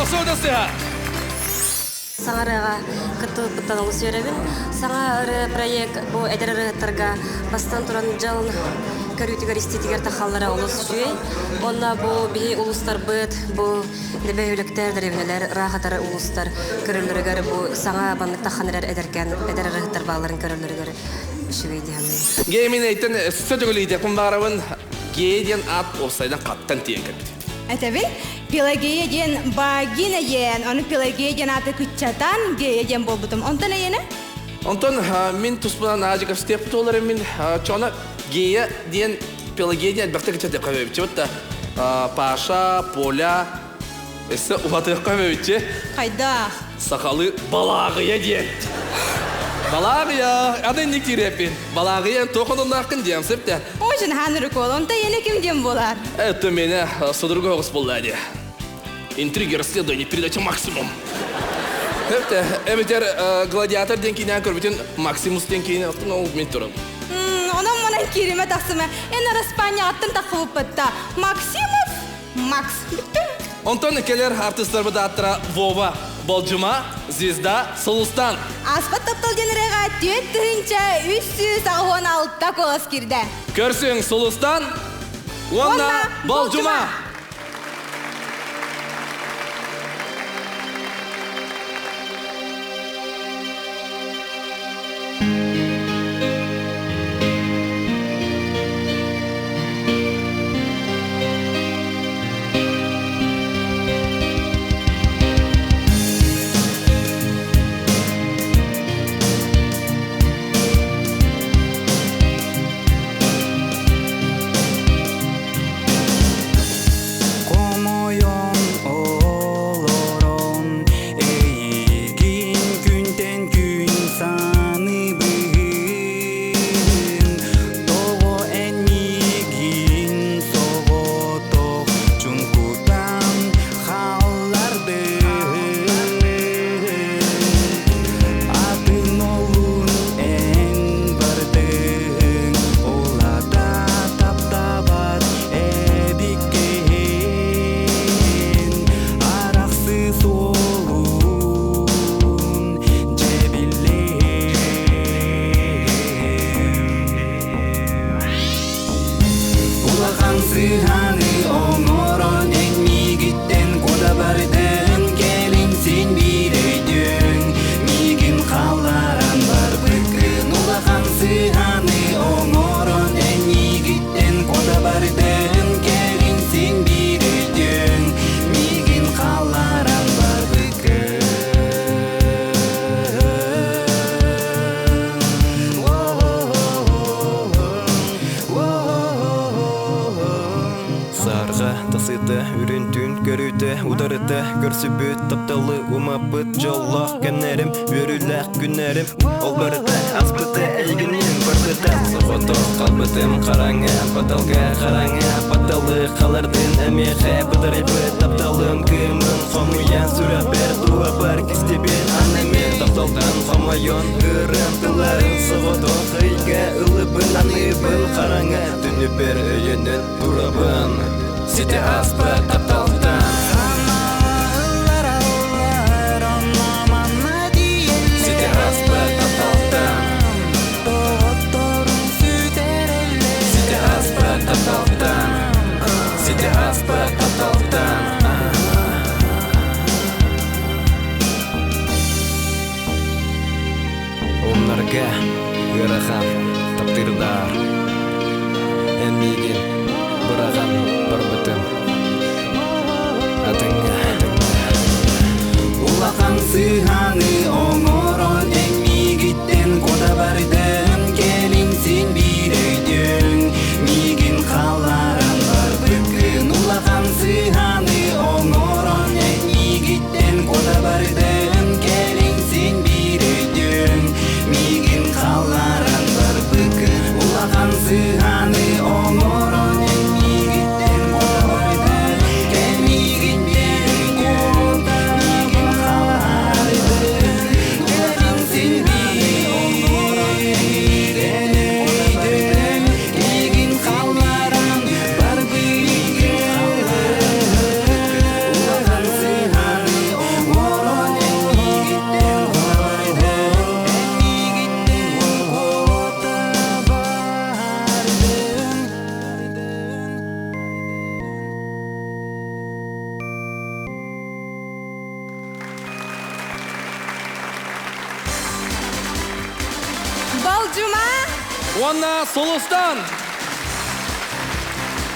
Голосуйдасыға. Саңарыға күтті бұттан ұлыс өребін. Саңары проект бұл әдіріріттарға бастан тұран жалын көрітігер істетігер тақаллара ұлыс жүйей. Онна бұл бей ұлыстар бұд, бұл дебе өліктер, дәревнелер, рағатары ұлыстар көрілірігер бұл саңа банлық тақанырар әдіріріттар бағларын көрілірігер үшігейді ғаны. Геймин әйттен сөтігілі етекін бағарауын гейден ат осайдан қаттан тиен кірді. Әтәбін, Пелагея ден Багина ен, оны Пелагея ден аты күтчатан Гея ден болбутым. Онтан әйені? Онтан мен тұспынан ажығып степ толар мен чона Гея ден Пелагея ден әлбәқті күтчат деп қабайбытчы. Отта Паша, Поля, әсі ұлатық қабайбытчы. Қайда? Сақалы Балағыя ден. Балағыя, ады нектер әпен. Балағыя тоқынын ақын дем септі. Ожын ханыры кол, онта ені кім дем болар? Это меня судорога оғыз болды. Интриги расследования, передача максимум. Это әметтер гладиатор денкейін көрбетін Максимус денкейін ақтың ол мен тұрын. Оның мұнан кереме тақсымы. Әнір Испания аттын тақылып бітті. Максимов? Макс. Онтан келер артистар бұда аттыра Вова, Болжума, Звезда, Солустан. Аспат таптал деніріға түйет түхінче 316 колас кірді. Көрсің Солустан, онна Болжума. Көрсүбүт тапталы умапыт жоллох кенерим өрүлэх күннерим ол барыта аспыты эйгинин барбыта согото калбытым караңа баталга караңа баталы калардын эмехе быдырыбы тапталым кымын комуян сүрабер дуа бар кистебен анемен тапталдан комайон ырым тыларын согото кыйга ылыбын аныбын караңа түнүпер өйөнүн турабын сите аспы тапталдан Onlarga yarahan takdirдар Emigin bırakan barbatım Adыңа Улахан сыханы оңорон Эмигиттен кода бардым Келин сен bir өйдүң Мигин қаларан бар бүкін Улахан сыханы оңорон Эмигиттен кода бардым Келин сен bir өйдүң Мигин қаларан бар бүкін Улахан сыханы оңорон Эмигиттен кода бардым Келмигин bir өйдүң Мигин қаларан Онна Солустан.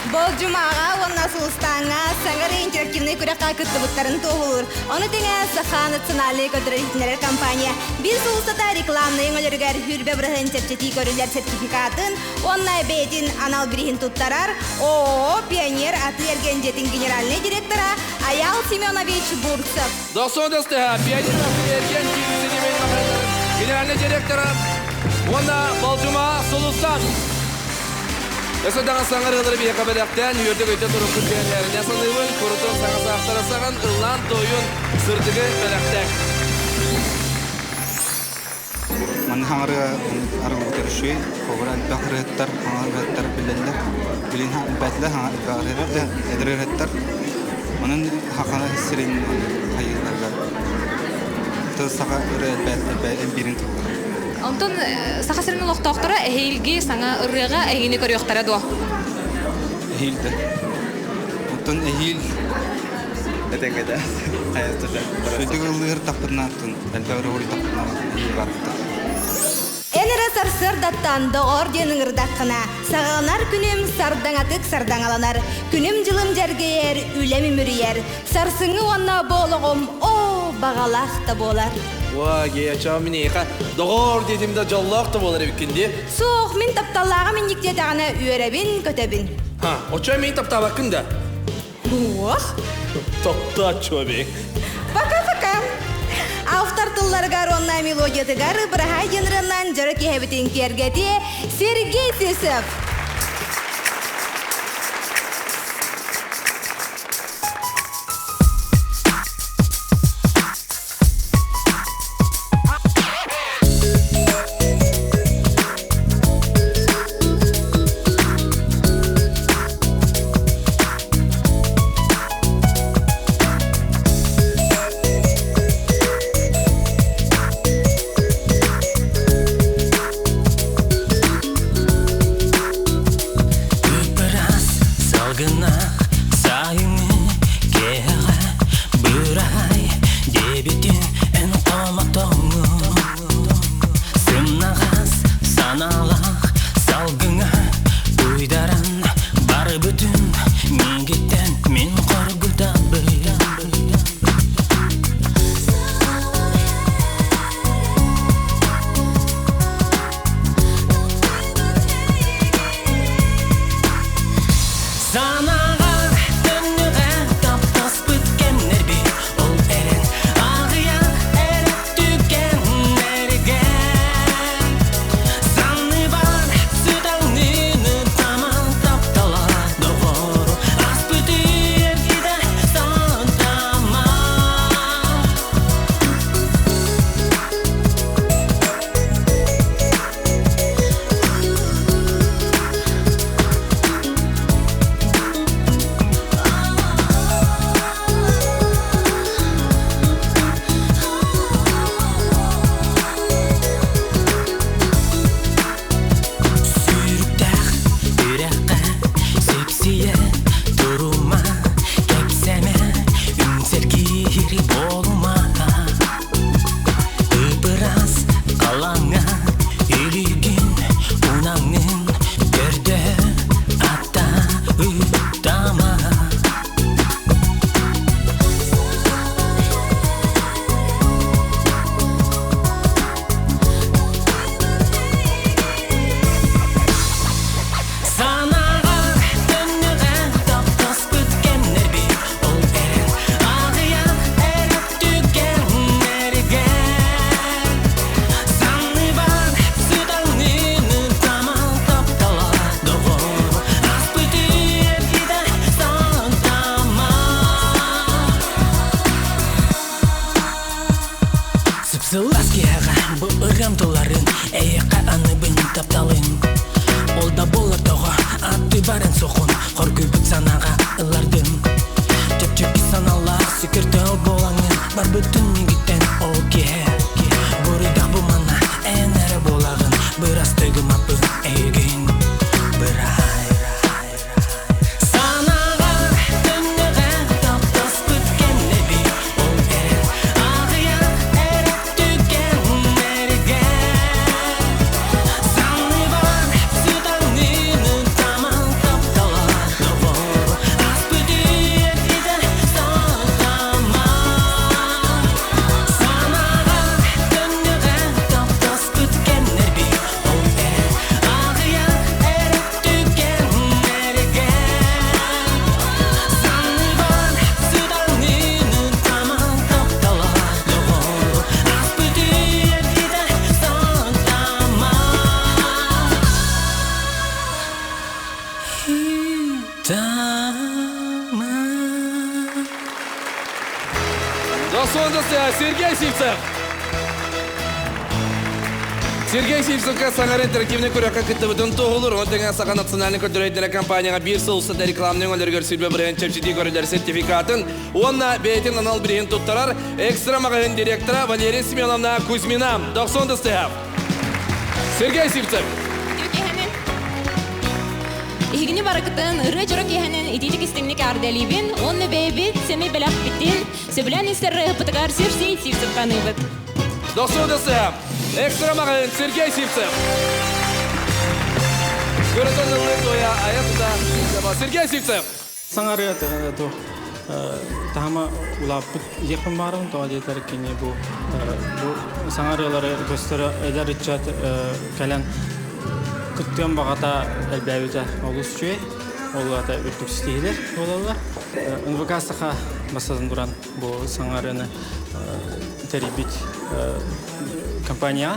Бол жумаға онна Солустанға саңары интерактивный күрәққа күттібіттарын тоғылыр. Оны теңе Саха национальный көдірілітінер компания бір Солустата рекламный өңілергер хүрбе бірғын сәпчеті көрілер сертификатын онна бейтін анал бірігін тұттарар ООО «Пионер» аты ерген жетін генеральный директора Аял Семенович Бурцев. Досудасты, «Пионер» аты ерген генеральный директора онна Балжума Солустан. Эсодаңа саңар ылыр бейқа бәләқтен, үйердік өйті тұрып күргенлеріне сынығын, құрытын саңасы ақтарасаған ұллан тойын сырдығы бәләқтен. Маны хаңары арылы көрішуі, қоғыр әлбәқ рыхыттар, хаңар рыхыттар білдендер. Білін әлбәтілі хаңар әлбәқ рыхыттар, әдірі рыхыттар. Оның хақаны хессерін қайыларға. Тұсаға үрі әлбірін тұлғыр. Онтон сахасырын лохтоқтора эхилги саңа ырыга эхини көрөктара до. Эхилде. Онтон эхил эдеңеде кайыстыда. Сөйдөгөлөр таппынатын, элбәре ори таппынатын эхил барытты. Энера сарсыр даттанды орденің ырдаққына. Сағанар күнім сардаңатық сардаңаланар. Күнім жылым жәргейер, үлем үмірейер. Сарсыңы онна болығым, о, бағалақ та болар. Ва, геяча минеха. Доғор дедімді жоллақты болар өкінде. Соқ, мен тапталаға мен ектетағына үйеребін, көтебін. Ха, оча мен таптаба күнді? Ух! Тапта чөбек. Пока-пока. Автор тылларғар онна мелодиятығар бұраға енріннан жары кехебітін кергеті Сергей Сесов. Досундасы Сергей Сивцев. Сергей Сивцевка саңар интерактивный көрөкка кыттыбытын тоғылыр. Он теңе саға национальный көрдірейдері компанияға бір сылсыда рекламның олергер сүрбе бірген чепчети көрілер сертификатын. Онна бейтін анал бірген тұттарар. Экстра мағайын директора Валерия Семеновна Кузьмина. Досундасы Сергей Сивцев. Игини баракытын ыры жорок яханын идичик истемник арделибин, онны бейбит, семи белак битин, сөбілән истерры пытыгар Сергей Сивцев каныбыт. Досудасы, экстра мағайын Сергей Сивцев. Көретін ұлы тоя аятында Сергей Сивцев. Саңары әті тағама ұлаппыт екпін барым, тоға дейтер кене бұл саңарылары көстері әдер үтчат кәлін күттен бағата әлбәуіті олыс жөй, олғата үртік стейлер олалар. НВК-сыға басадын дұран бұл саңарыны тәрібет компания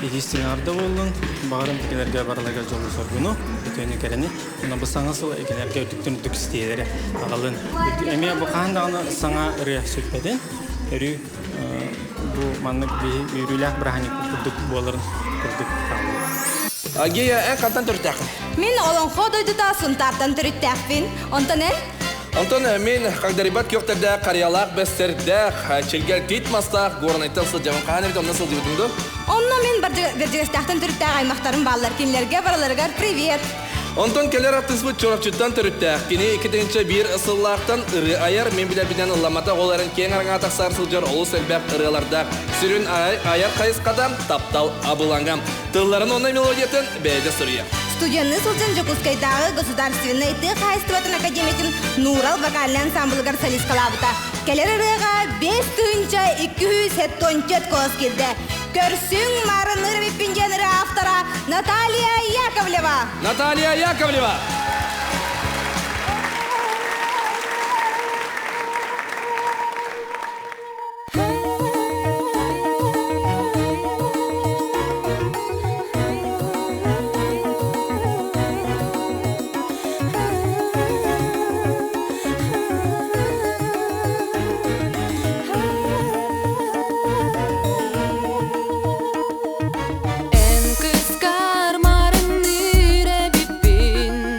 едестенарды болдың, бағарым текелерге барыларға жолы соргуну, өтөйіні кәріні, оны бұл саңасыл екелерге үртіктен үртік стейлері ағалын. Әме бұл қағандағыны саңа үрі сөйтпеден, үрі бұл маңнық үйріләк бірағаник күрдік боларын күрдік қағылы. Агея, қантан түрттәқін? Мен олон қодойдыда сұнтартан түрттәқпін. Онтан Антон, мен қағдарибат көқтерді қариялақ бәстердәқ, челгер титмастақ, ғорын айтылсы жамын қағаны бет, оннасыл дейбітіңді? Онна мен біржігістақтан түрттәқ аймақтарын баллар кенлерге бараларғар привет. Онтон келер аттыспыт чорапчыттан түрттәқ. Кені 2-ші бір ысыллақтан ұры айар, мен біле биден ұлламата оларын кең арыңа тақсар сылжар олыс әлбәқ ұрыларда. Сүрін айар қайысқадан таптал абылангам. Тылларын онна мелодиятын бәйді сұрия. Студияны сылжан Жокускайдағы государственный тық хайстыватын академиятын Нурал вокальный ансамблыгар солист калабыта. Келер ұрыға 5 түнча 270 кос келді. Көрсің марыныр виппинженері автора Наталья Яковлева. Наталья Яковлева. En kıskar marın nire bipin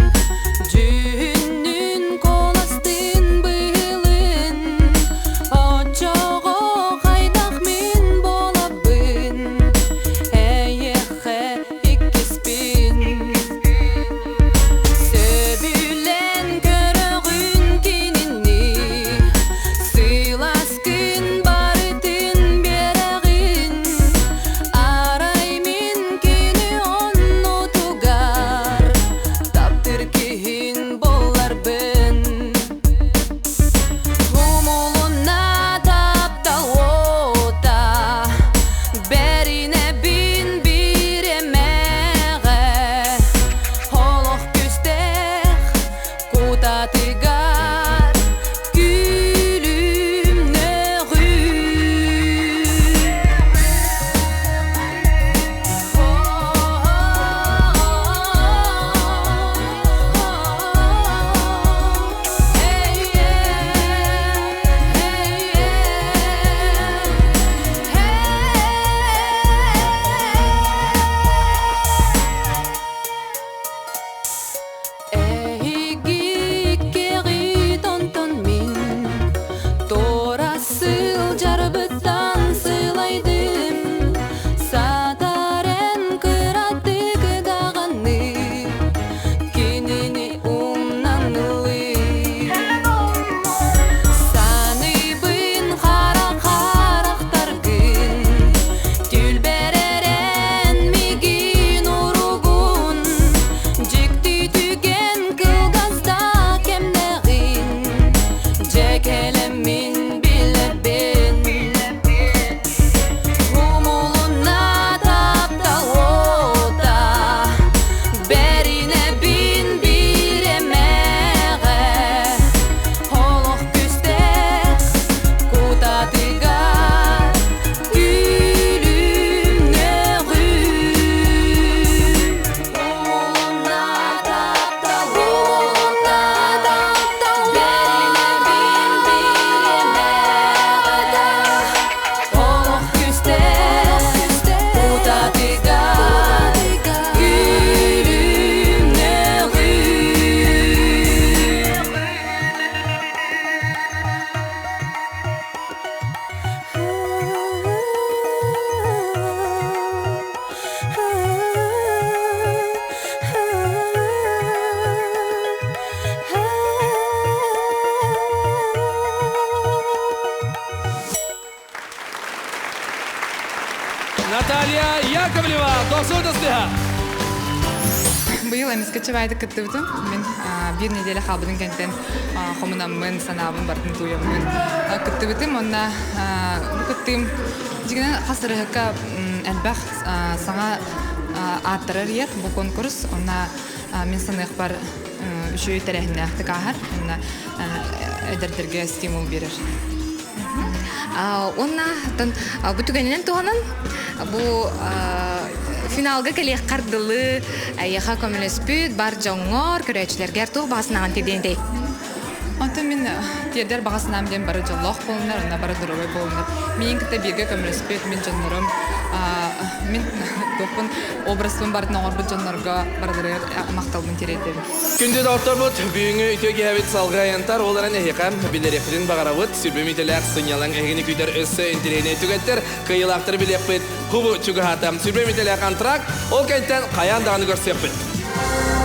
Наталья Яковлева, досудастыха. Быйыл эмискече чабайды кыттыбытым. Мен бир неделе халбыдын кенттен хомунаммын, санабын бардын туйаммын кыттыбытым. Онна кыттым дигенен хасырыхка элбах саңа аттырыр ер бу конкурс. Онна мен санык бар үшөй терехинахты кахар. Онна эдердерге стимул берер. Онна бүтүгенен туганан бу финалга келек кардылы аяха көмөлөспүт бар жоңор көрөчүлөргө туг басынан тедендей. Anta min tieder bagasnam dem bara jolloh bolnar, ona bara durove bolnar. Min kete birge kömrespet min jonnorum min topun obrazın bar nor bu jonnorga baradır maqtalbın teredem. Күнде докторбут бүгүнгү үтөге хабит салгаянтар оларан эхекам билерефрин багаравыт сүрбөмителер сынялан эгени күйтер өссө интерене түгөттер кыйылактыр билекпет хубу чугахатам сүрбөмителер контракт ол кенттен каян даганы көрсөппүт.